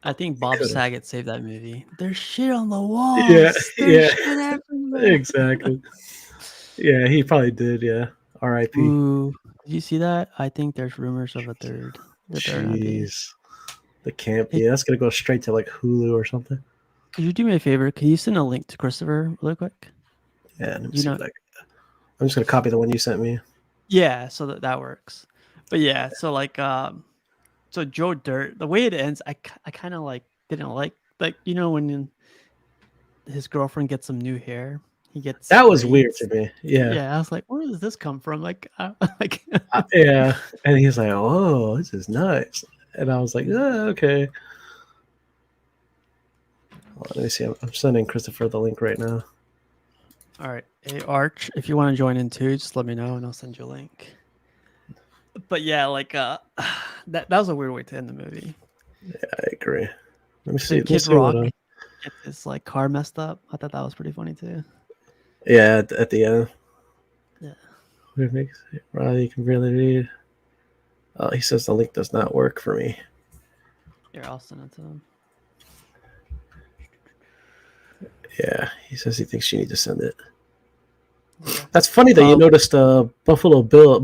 I think Bob could've. Saget saved that movie. There's shit on the Yeah, walls. yeah, There's shit everywhere. exactly. Yeah, he probably did. Yeah, R.I.P. Ooh, did you see that? I think there's rumors of a third. The third movie. Jeez, the camp. Hey, Yeah, that's gonna go straight to like Hulu or something. could you do me a favor? Can you send a link to Christopher really quick? Yeah, let me You see know, what I'm just gonna copy the one you sent me. yeah, so that works. But yeah, so like so Joe Dirt, the way it ends, I kind of like didn't like when his girlfriend gets some new hair, he gets That was weird braids. to me. Yeah, Yeah, I was like, where does this come from? Like, like yeah. And he's like, "Oh, this is nice," and I was like, "Okay." Hold on, let me see. I'm sending Christopher the link right now. all right, hey Arch, if you want to join in too, just let me know and I'll send you a link. But yeah, like that was a weird way to end the movie. Yeah, I agree. Let me see. The Let me Kid see Rock what. gets his like car messed up. I thought that was pretty funny too. Yeah, at the end. Yeah. What makes it? Riley, you can barely read. Oh, he says the link does not work for me. Here, I'll send it to him. Yeah, he says he thinks you need to send it. Yeah. That's funny that you noticed Buffalo Bill, or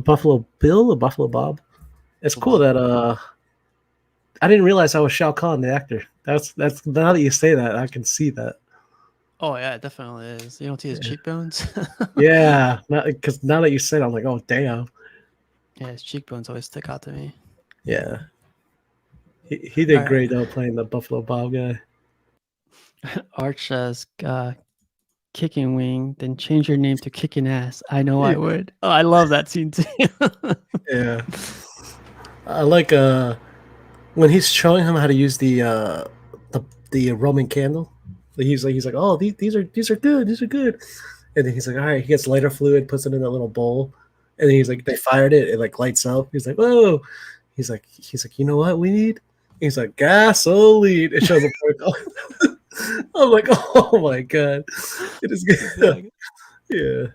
Buffalo Bob. It's cool that I didn't realize I was Shao Kahn, the actor. That's now that you say that, I can see that. Oh yeah, it definitely is. You don't see his cheekbones. Yeah, because now that you said it, I'm like, oh damn. Yeah, his cheekbones always stick out to me. Yeah, he did All great though playing the Buffalo Bob guy. Arch says, "Kicking wing, then change your name to kicking ass." I know I would. Oh, I love that scene too. Yeah, I like when he's showing him how to use the Roman candle. He's like, oh, these are good, these are good. And then he's like, all right, he gets lighter fluid, puts it in a little bowl, and then he's like, they fired it, it like lights up. He's like, whoa. He's like, you know what we need? He's like, gasoline. It shows up. I'm like, oh my god, it is good. Yeah.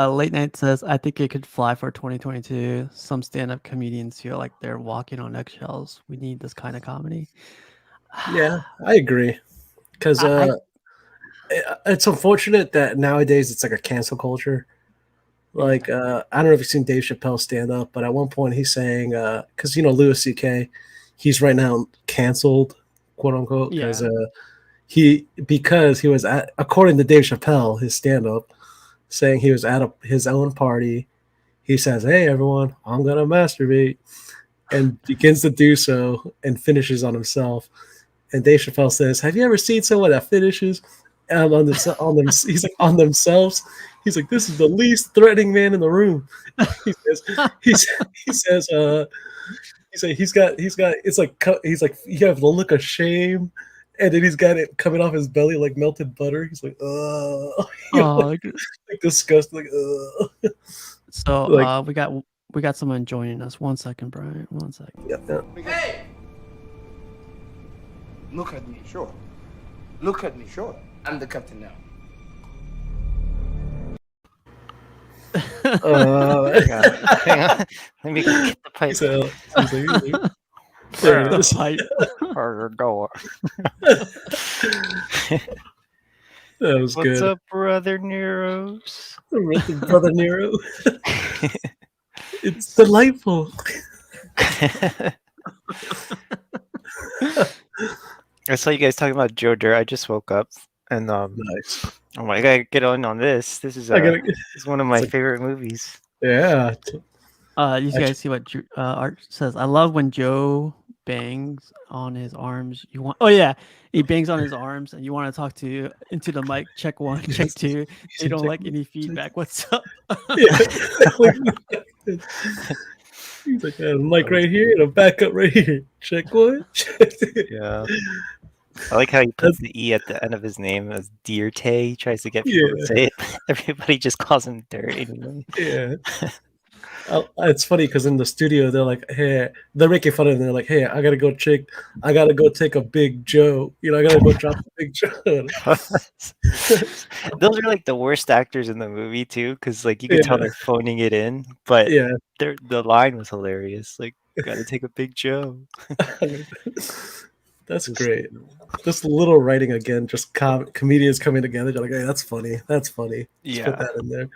Late Night says, "I think it could fly for 2022. Some stand-up comedians feel like they're walking on eggshells. We need this kind of comedy." Yeah, I agree. Because it's unfortunate that nowadays it's like a cancel culture. Like, I don't know if you've seen Dave Chappelle stand up, but at one point he's saying, because Louis C.K., he's right now canceled, quote unquote, because he was at, according to Dave Chappelle, his stand up, saying he was at his own party. He says, "Hey everyone, I'm gonna masturbate," and begins to do so and finishes on himself. And Dave Chappelle says, "Have you ever seen someone that finishes on them? He's like on themselves. He's like, this is the least threatening man in the room." He says, he's got it's like he's like, you have the look of shame, and then he's got it coming off his belly like melted butter. He's like, like disgusting, like, So like, we got someone joining us. 1 second, Brian. 1 second. yeah. Hey! Look at me, sure. Look at me, sure. I'm the captain now. Hang on. Let me get the pipe. He's like, There it is. Pipe. Harder door. that was What's good. up, brother Neros? Brother Nero. It's delightful. I saw you guys talking about Joe Dirt. I just woke up and Nice. oh my god, I gotta get on this. This is it's one of my favorite movies. Yeah. You guys see what Art says? I love when Joe bangs on his arms. He bangs on his arms, and you want to talk into the mic. Check 1, check 2. They don't like any feedback. What's up? Yeah. He's like, a mic right here and a backup right here. Check 1. Yeah. I like how he puts the E at the end of his name as Dirte. He tries to get people to say it. Everybody just calls him Dirt anyway. Yeah. It's funny because in the studio they're like, "Hey," they're making fun of him. They're like, "Hey, I gotta go take a Big Joe. I gotta go drop a Big Joe." Those are like the worst actors in the movie too, because like you could tell Yeah, they're phoning it in, but yeah. the line was hilarious. Like, gotta take a Big Joe. That's Just great. Just a little writing again. Just comedians coming together. They're like, "Hey, that's funny. That's funny. Let's put yeah, that in there."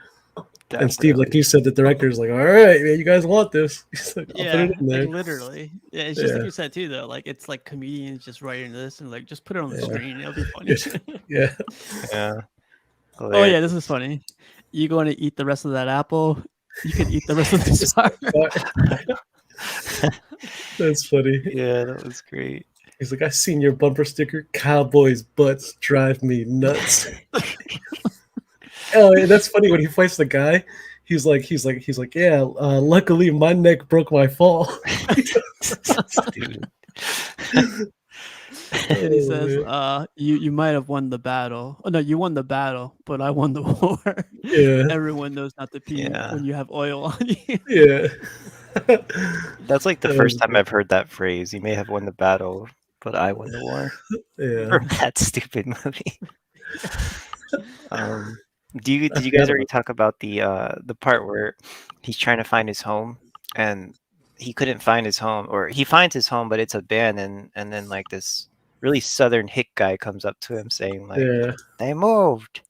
And Steve, like definitely. you said, the director's like, "All right, man, you guys want this?" He's like, "I'll put it Yeah, in like there." literally. Yeah, it's just like Yeah, you said too, though. Like it's like comedians just writing this and like just put it on the yeah, screen. It'll be funny. yes, yeah. Yeah, Oh yeah, hilarious. this is funny. You going to eat the rest of that apple? You could eat the rest of this bar. That's funny. Yeah, that was great. He's like, "I seen your bumper sticker. Cowboys' butts drive me nuts." Oh, and that's funny when he fights the guy. He's like, "Yeah. Luckily, my neck broke my fall." Stupid. And he Oh, says, man. you might have won the battle. Oh no, you won the battle, but I won the war. Yeah, Everyone knows not to pee Yeah, when you have oil on you." yeah. that's like the That first was time good. I've heard that phrase. You may have won the battle, but I won the war. Yeah, From that stupid movie. Um, I did you guys forgot already about. talk about the part where he's trying to find his home and he couldn't find his home, or he finds his home but it's abandoned, and then like this really southern hick guy comes up to him saying like, Yeah, they moved,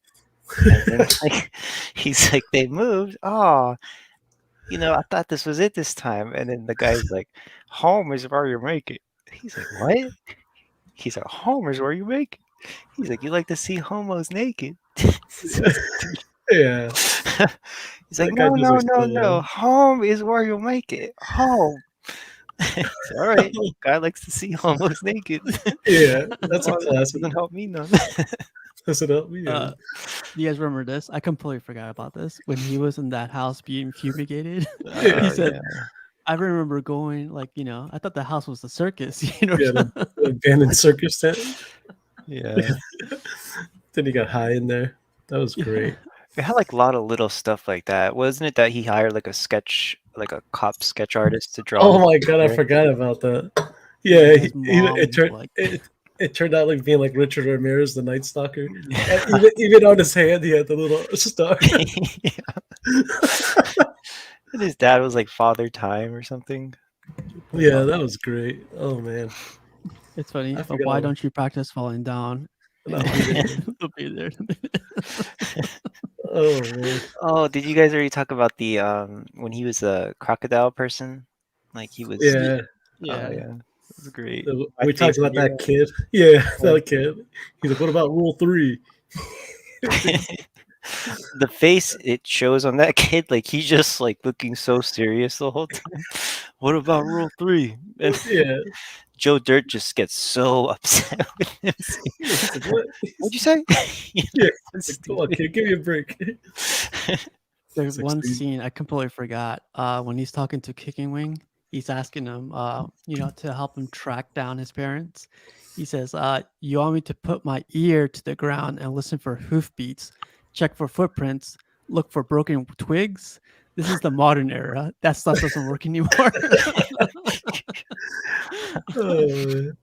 and then like he's like, they moved, oh, I thought this was it this time, and then the guy's like, home is where you make it. He's like, what? He's like, home is where you make it. He's like, you like to see homos naked. So stupid. yeah. He's like, That guy no, does no, no, explain. no. Home is where you make it. Home. All right. Guy likes to see homos naked. Yeah, that's a Well, that classic. doesn't help me none. Does it help me? Yeah. Do you guys remember this? I completely forgot about this. When he was in that house being fumigated, he said, Yeah. I remember going like, I thought the house was the circus, or Yeah, something. the abandoned circus tent. Yeah. Then he got high in there. That was great. It had like a lot of little stuff like that. Wasn't it that he hired like a cop sketch artist to draw Oh his my god, I character? forgot about that. Yeah, Yeah, his mom it was turned like, it turned out like being like Richard Ramirez, the Night Stalker. And even on his hand, he had the little star. And his dad was like Father Time or something. Yeah, that was great. Oh man, it's funny, I but forgot why all. don't you practice falling down? And And I'll be there. they'll be there. Oh man, Oh, did you guys already talk about the when he was a crocodile person? Like he was. Yeah, yeah. Oh yeah. yeah, it was great. My We talked favorite about that hero. kid. Yeah, Yeah. that kid. He's like, "What about Rule 3?" The face it shows on that kid, like he's just like looking so serious the whole time. What about Rule 3? And Yeah, Joe Dirt just gets so upset with him. he's like, "What?" What'd you say? Yeah, It's he's like, "Come on, stupid. kid, give me a break." There's It's like, one "Steve." scene I completely forgot. When he's talking to Kicking Wing, he's asking him, to help him track down his parents. He says, "You want me to put my ear to the ground and listen for hoofbeats, check for footprints, look for broken twigs? This is the modern era. That stuff doesn't work anymore." Oh man,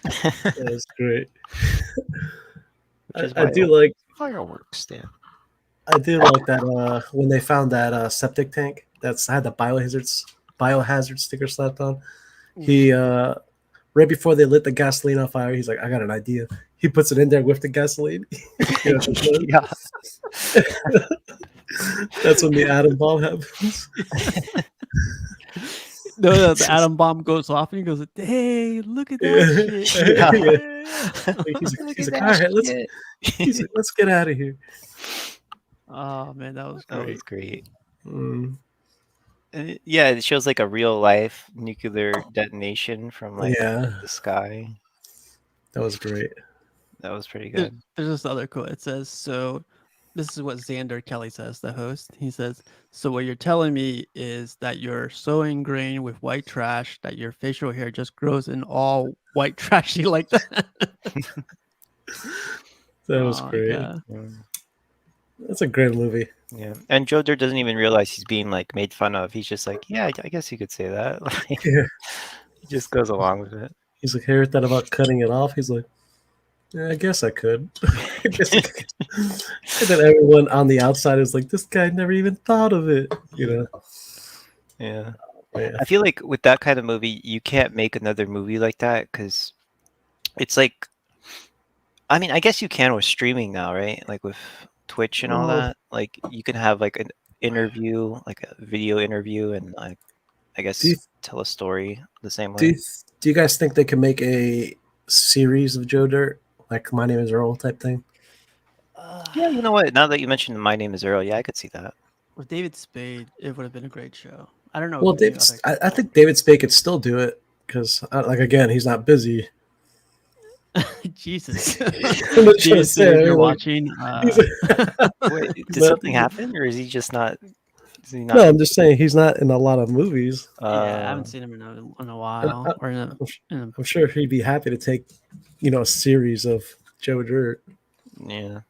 that was great. Which is I why do like fireworks stand. that when they found that septic tank that's had the biohazard sticker slapped on. He right before they lit the gasoline on fire, he's like, "I got an idea." He puts it in there with the gasoline. You know, Yeah. that's when the atom bomb happens. No, the atom bomb goes off and he goes, "Hey, look at that shit." Yeah. Yeah. He's Look like, at "All that right, let's." shit. He's like, "Let's get out of here." Oh man, that was That great. was great. Mm, And yeah, it shows like a real life nuclear detonation from like yeah, the sky. that was great. That was pretty There- good. There's this other quote. It says, "So this is what Xander Kelly says, the host. He says, so what you're telling me is that you're so ingrained with white trash that your facial hair just grows in all white trashy like that." That was Oh, great. God. Mm. That's a great movie. Yeah, and Joe Dirt doesn't even realize he's being like made fun of. He's just like, yeah, I guess you could say that. Like, Yeah. he just goes along with it. He's like, heard that about cutting it off. He's like, yeah, I guess I could. I guess I could. And then everyone on the outside is like, this guy never even thought of it. You know? Yeah. Yeah. I feel like with that kind of movie, you can't make another movie like that because it's like, I mean, I guess you can with streaming now, right? Like with Twitch and all Well, that. Like you can have like an interview, like a video interview, and like I do guess you, tell a story the same do way. you, do you guys think they can make a series of Joe Dirt, like My Name Is Earl type thing? Yeah, you know what? Now that you mentioned My Name Is Earl, yeah, I could see that. With David Spade, it would have been a great show. I don't know Well, if any other. I think David Spade could still do it because, like, again, he's not busy. Jesus. I'm just trying to David say, Spade, I if you're mean, like, watching. Wait, he's did not- something happen, or is he just not? Is he not? No, I'm just saying he's not in a lot of movies. Yeah, I haven't seen him in a while. Or I'm sure he'd be happy to take, a series of Joe Dirt. Yeah.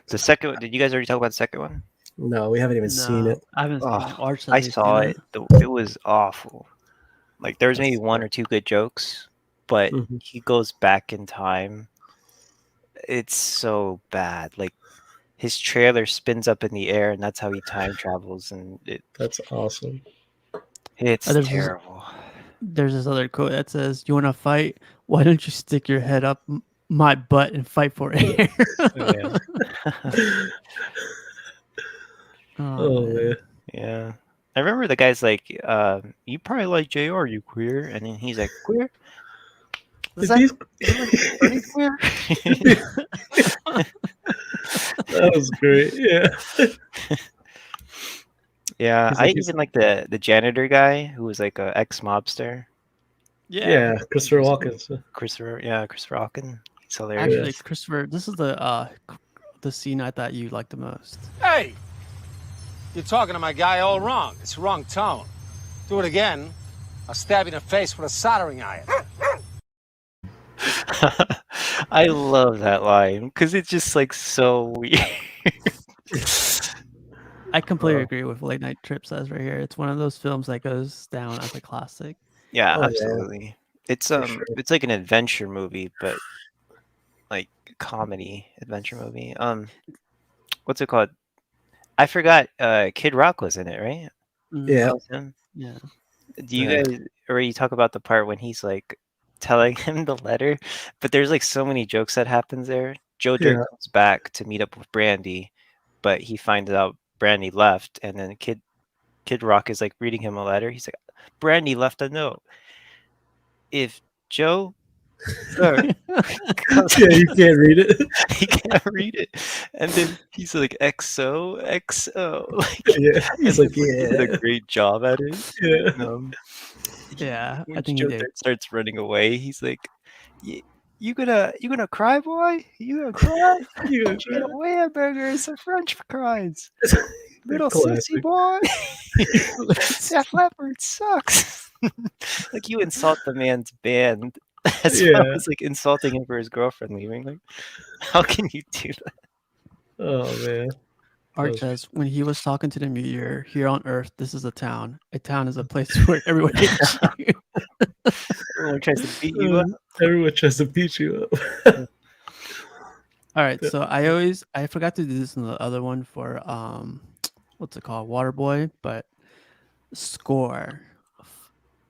The second one, did you guys already talk about the second one? No, we haven't even seen it. I haven't seen it. Oh, Arch says I he's saw seen it. It was awful. Like there's maybe one or two good jokes, but Mhm. he goes back in time. It's so bad. Like his trailer spins up in the air, and that's how he time travels, and That's awesome. it's there's this- terrible. There's this other quote that says, "You want to fight? Why don't you stick your head up my butt and fight for air?" Yeah. Oh, man. Yeah. I remember the guy's like, you probably like JR, you queer. And then he's like, queer? Is that, are you queer? That was great. Yeah. Yeah, He's I like- even like the janitor guy who was like a ex-mobster. Yeah, Christopher Walken. Christopher Walken. He's hilarious. Actually, Christopher, this is the scene I thought you liked the most. Hey! You're talking to my guy all wrong. It's the wrong tone. Do it again, I'll stab you in the face with a soldering iron. I love that line because it's just like so weird. I completely agree with Late Night Trip says right here. It's one of those films that goes down as a classic. Yeah, Oh, yeah. absolutely. It's For sure. it's like an adventure movie, but like comedy adventure movie. What's it called? I forgot. Kid Rock was in it, right? Mhm. Yeah. That was him. Yeah. Do you Yeah. guys already talk about the part when he's like telling him the letter? But there's like so many jokes that happens there. Joe Dirt Yeah. comes back to meet up with Brandy, but he finds out Brandy left, and then Kid Rock is like reading him a letter. He's like, Brandy left a note. If Joe Dirt comes Yeah, you can't read it. he can't read it, and then he's like XO. Like, Yeah. He's like, he did yeah. a great job at it. Yeah. Yeah, I When think Joe he did. Dirt starts running away, he's like, "You gonna cry, boy? You gonna cry? You gonna Get try? away, hamburger! It's a French fries, little Classic. sissy boy. That leopard sucks." Like you insult the man's band as well Yeah. as like insulting him for his girlfriend leaving. Like, how can you do that? Oh, man. Art was- says, when he was talking to the meteor, here on Earth, this is a town. A town is a place where everyone hates you. Everyone tries to beat you up. Everyone tries to beat you up. All right, so I forgot to do this in the other one for what's it called, Waterboy, but score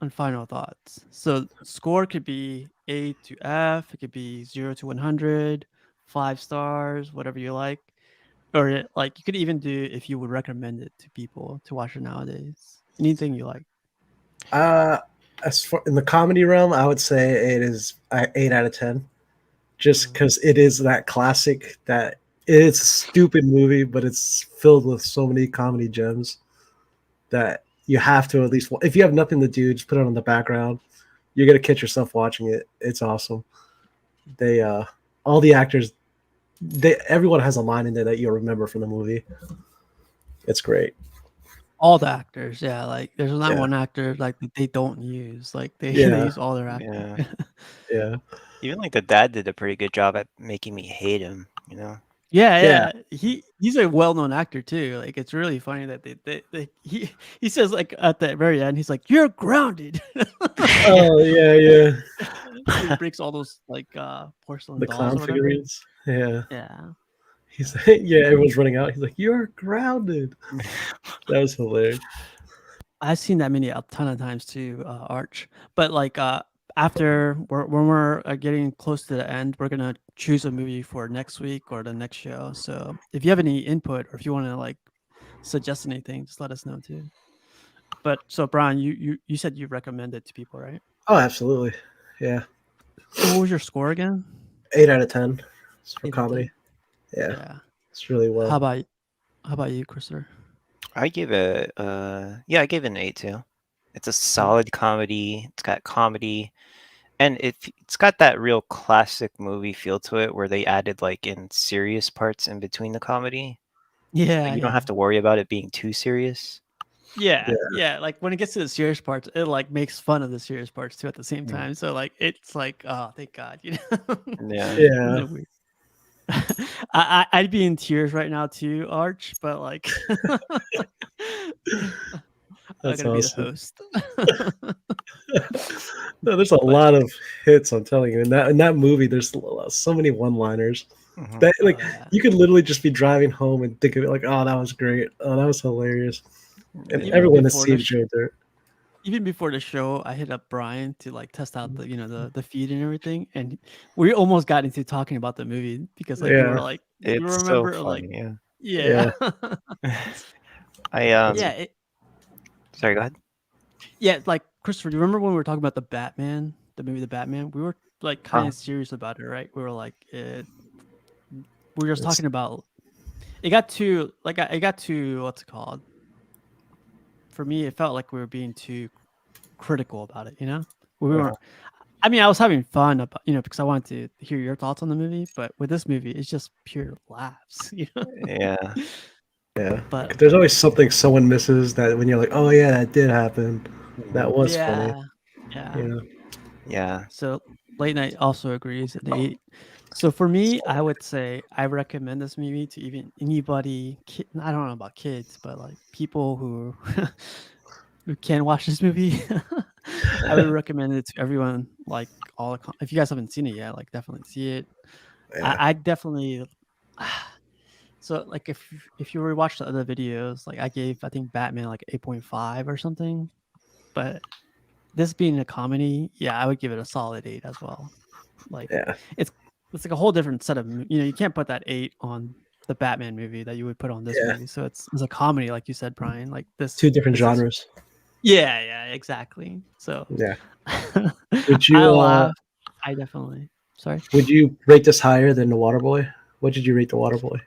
and final thoughts. So score could be A to F, it could be 0 to 100, 5 stars, whatever you like, or like you could even do if you would recommend it to people to watch it nowadays. Anything you like. As for in the comedy realm, I would say it is 8 out of 10. Just because it is that classic that it's a stupid movie, but it's filled with so many comedy gems that you have to at least, if you have nothing to do, just put it on the background. You're gonna catch yourself watching it. It's awesome. They all the actors, everyone has a line in there that you'll remember from the movie. It's great. All the actors, yeah. Like there's not Yeah. one actor like that they don't use. Like they, Yeah. they use all their actors. Yeah. Yeah. Even like the dad did a pretty good job at making me hate him. You know. Yeah, Yeah. yeah. He he's a well-known actor too. Like it's really funny that he says like at the very end, he's like, "You're grounded." Oh yeah. He breaks all those like porcelain The dolls clown or whatever. figurines. Yeah. Yeah. He's like, yeah, everyone's running out. He's like, "You're grounded." That was hilarious. I've seen that many a ton of times too, Arch. But like after when we're getting close to the end, we're gonna choose a movie for next week or the next show. So if you have any input or if you want to like suggest anything, just let us know too. But so Brian, you said you recommend it to people, right? Oh, absolutely. Yeah. What was your score again? 8 out of 10. It's for 8 out of comedy. 10? Yeah. Yeah. It's really well. How about you, Christopher? I give it I gave it an 8 too. It's a solid comedy. It's got comedy, and it's got that real classic movie feel to it, where they added like in serious parts in between the comedy. Yeah, You don't have to worry about it being too serious. Yeah. Like when it gets to the serious parts, it like makes fun of the serious parts too at the same time. So like it's like, oh, thank God, you know. Yeah. Yeah. Weird. I'd be in tears right now too, Arch, but like I'm That's gonna be the awesome. host. No, there's a lot of hits. I'm telling you, in that movie, there's so many one-liners Mhm. that like yeah. you could literally just be driving home and think of it like, "Oh, that was great. Oh, that was hilarious." And Yeah. everyone has before seen the Joe Dirt. Even before the show, I hit up Brian to like test out the feed and everything, and we almost got into talking about the movie because like we were Yeah. like, you It's so remember like funny. yeah I yeah sorry, go ahead. yeah like Christopher, do you remember when we were talking about the movie The Batman? We were like kind Huh. of serious about it, right? We were like we were just It's- talking about it got too like it got too what's it called? For me, it felt like we were being too critical about it, you know? We weren't. I mean, I was having fun about, because I wanted to hear your thoughts on the movie, but with this movie, it's just pure laughs, you know? Yeah. Yeah. But There's always something someone misses that when you're like, "Oh yeah, that did happen. That Mhm. was funny." yeah. You know. Yeah. So late night also agrees at 8. So for me, I would say I recommend this movie to even anybody. I don't know about kids, but like people who who can watch this movie. I would recommend it to everyone. Like if you guys haven't seen it yet, like definitely see it. Yeah. I definitely. So like if you rewatch the other videos, like I think Batman like 8.5 or something, but this being a comedy, yeah, I would give it a solid 8 as well. Like Yeah. it's like a whole different set of you can't put that 8 on the Batman movie that you would put on this Yeah. movie. So it's a comedy, like you said, Brian. Like Two different this is genres. yeah, exactly. So Yeah. Would I you laughed. I definitely sorry. would you rate this higher than The Waterboy? What did you rate The Waterboy?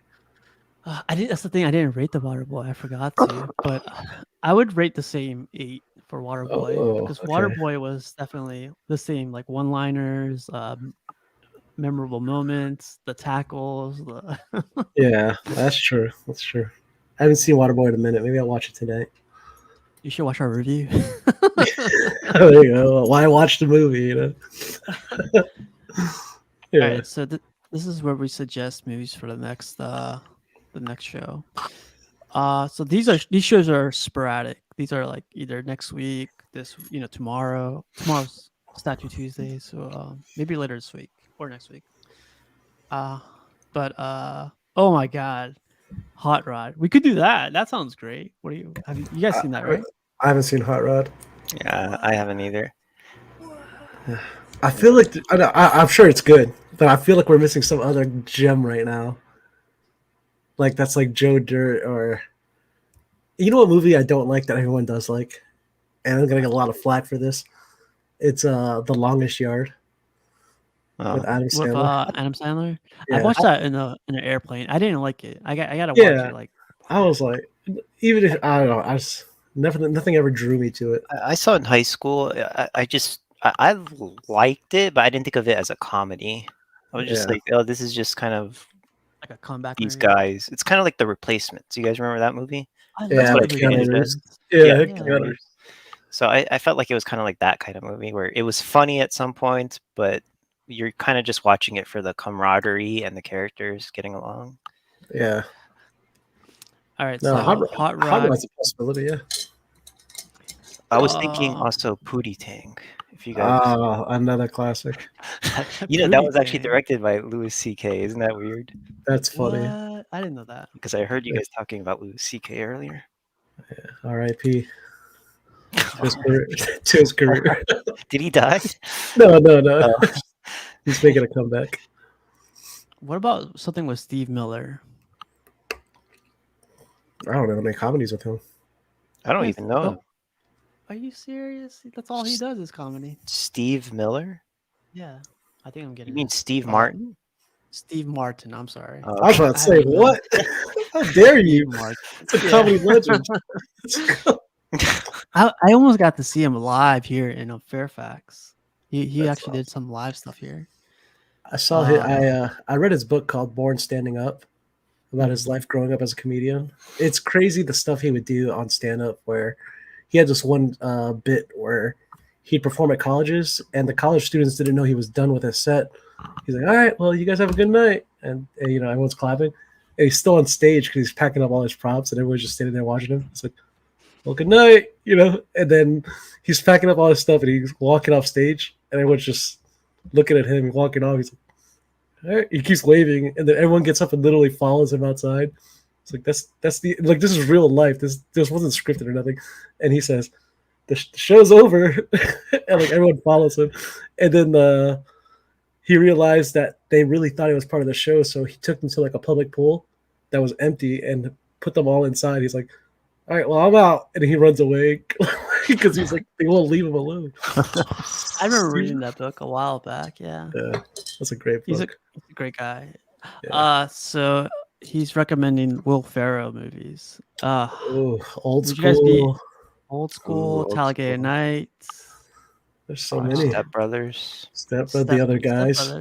I did. That's the thing. I didn't rate the Waterboy. I forgot to, but I would rate the same 8 for Waterboy Oh, because okay. Waterboy was definitely the same, like one-liners, memorable moments, the tackles. Yeah, that's true. That's true. I haven't seen Waterboy in a minute. Maybe I'll watch it tonight. You should watch our review. There you go. Why watch the movie? You know. Yeah. All right, so this is where we suggest movies for the next show. So these shows are sporadic. These are like either next week, tomorrow. Tomorrow's Statue Tuesday, so maybe later this week or next week. But oh my God, Hot Rod. We could do that. That sounds great. What do you have? You guys seen that, right? I haven't seen Hot Rod. Yeah, I haven't either. I feel like I'm sure it's good, but I feel like we're missing some other gem right now. Like that's like Joe Dirt, or you know what movie I don't like that everyone does like, and I'm gonna get a lot of flack for this. It's The Longest Yard with Adam With Sandler. Adam Sandler. I Yeah. watched that in an airplane. I didn't like it. I gotta watch Yeah. it. Like I was like, even if I don't know, I just nothing ever drew me to it. I saw it in high school. I liked it, but I didn't think of it as a comedy. I was just Yeah. like, oh, this is just kind of a comeback. these movie. guys. It's kind of like The Replacements. You guys remember that movie? I Yeah, love with the Keanu Replacements. Reeves. Yeah, Yeah. Keanu Reeves. So I felt like it was kind of like that kind of movie where it was funny at some point, but you're kind of just watching it for the camaraderie and the characters getting along. Yeah. All right, No, so Hot Hot Rod. Rod's a possibility. Yeah. I was thinking Uh, also Pootie Tang. If you guys, Another classic. that was Pootie actually Tang. directed by Louis C.K. Isn't that weird? That's funny. What? I didn't know that. Because I heard you guys talking about Louis C.K. earlier. R.I.P. to his career. To his career. Did he die? No. Oh. He's making a comeback. What about something with Steve Miller? I don't know any comedies with him. I don't Yes, even know him. Are you serious? That's all he does is comedy. Steve Miller? Yeah, I think I'm getting. You mean it. Steve Martin? Steve Martin. I'm sorry. I was about to I say, have no- what? How dare Steve you? Martin. It's a Yeah. comedy legend. I almost got to see him live here in Fairfax. He That's actually did some live stuff here. I saw I read his book called Born Standing Up about his life growing up as a comedian. It's crazy the stuff he would do on stand up where he had this one bit where he'd perform at colleges and the college students didn't know he was done with his set. He's like, all right, well, you guys have a good night. And everyone's clapping. And he's still on stage because he's packing up all his props and everyone's just standing there watching him. It's like, well, good night, And then he's packing up all his stuff and he's walking off stage and everyone's just looking at him and walking off. He's like, all right. He keeps waving and then everyone gets up and literally follows him outside. It's like, that's the, like, this is real life. This wasn't scripted or nothing. And he says, the show's over. And like everyone follows him. And then he realized that they really thought he was part of the show. So he took them to like a public pool that was empty and put them all inside. He's like, all right, well, I'm out. And he runs away because he's like, they won't leave him alone. I remember reading that book a while back. Yeah, That's a great book. he's a great guy. Yeah. So he's recommending Will Ferrell movies. Ooh, old would you guys be school. Old School, Old Talladega School. Nights, There's so many. Step Brothers. The other guys.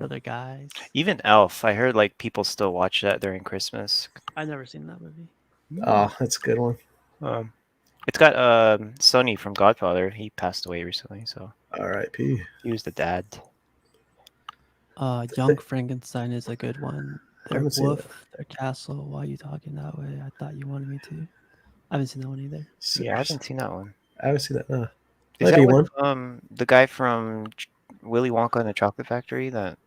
Other guys. Even Elf. I heard like people still watch that during Christmas. I've never seen that movie. Oh, that's a good one. It's got Sonny from Godfather. He passed away recently, so R.I.P. he was the dad. Young Frankenstein is a good one. I Their haven't seen wolf, their castle. Why are you talking that way? I thought you wanted me to. I haven't seen that one either. Yeah, I haven't seen that one. I haven't seen that. Is Might that be with, one. the guy from Willy Wonka and the Chocolate Factory? That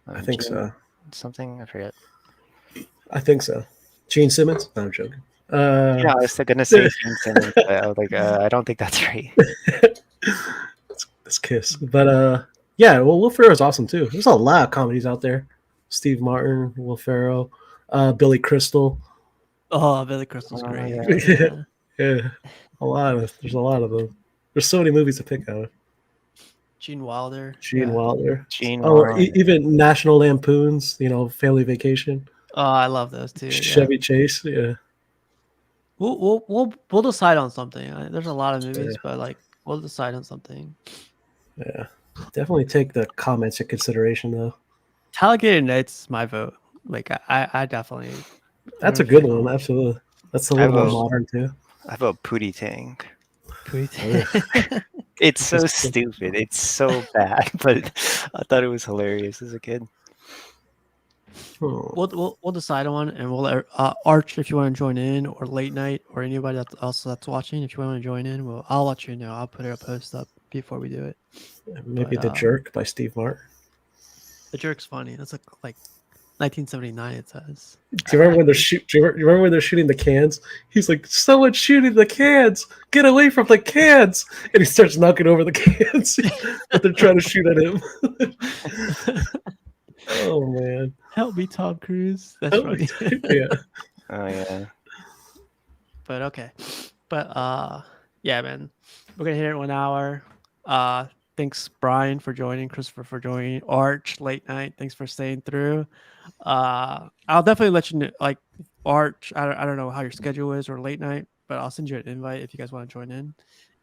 I think so. Something I forget. I think so. Gene Simmons? No, I'm joking. Yeah, I was gonna say Gene Simmons, but I was like, I don't think that's right. Let's kiss. But yeah, well, Will Ferrell is awesome too. There's a lot of comedies out there. Steve Martin, Will Ferrell, Billy Crystal. Oh, Billy Crystal's great. Yeah. Yeah, there's a lot of them. There's so many movies to pick out of. Gene Wilder. Gene Wilder. Gene Or Wilder. even National Lampoons, Family Vacation. Oh, I love those too. Chevy Chase, yeah. We'll decide on something. There's a lot of movies, Yeah. but like we'll decide on something. Yeah. Definitely take the comments into consideration though. Talladega Nights is my vote. Like I definitely. That's a good one, absolutely. That's a little more modern too. I have a Pootie Tang. Pootie. It's so stupid. It's so bad, but I thought it was hilarious as a kid. We'll decide on, and we'll Arch if you want to join in, or Late Night, or anybody that's watching. If you want to join in, I'll let you know. I'll put a post up before we do it. Maybe The Jerk by Steve Martin. The Jerk's funny. That's like 1979. It says. Do you remember when they're you remember when they're shooting the cans? He's like, "Someone's shooting the cans! Get away from the cans!" And he starts knocking over the cans, but they're trying to shoot at him. Oh man! Help me, Tom Cruise. That's funny. Yeah. Oh yeah. But okay. But yeah, man. We're gonna hit it 1 hour. Thanks, Brian, for joining, Christopher for joining, Arch, Late Night. Thanks for staying through. I'll definitely let you know, like Arch. I don't know how your schedule is or Late Night, but I'll send you an invite if you guys want to join in.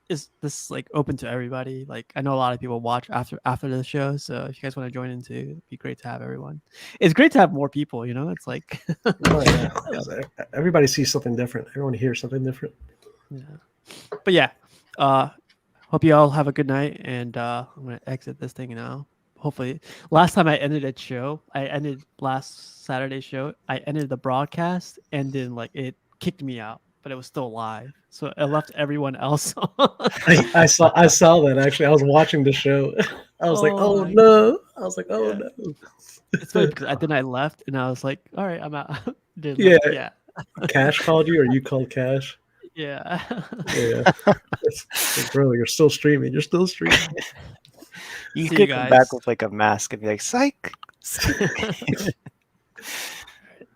Is this like open to everybody? Like I know a lot of people watch after the show, so if you guys want to join in too, it'd be great to have everyone. It's great to have more people. It's like Oh, yeah. Everybody sees something different. Everyone hears something different. yeah. But yeah, hope you all have a good night, and I'm gonna exit this thing now. hopefully last time I ended a show, I ended last Saturday show. I ended the broadcast and then like it kicked me out, but it was still live, so it left everyone else on. I saw that actually. I was watching the show. I was like, oh my no. I was like, oh Yeah. no. It's funny because I left and I was like, all right, I'm out. Then, Yeah. like, yeah, Cash called you, or you called Cash? yeah. Yeah. It's like, bro, you're still streaming. You're still streaming. You See could you come guys. back with like a mask and be like, psych. See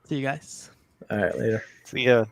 you guys. All right, later. See ya.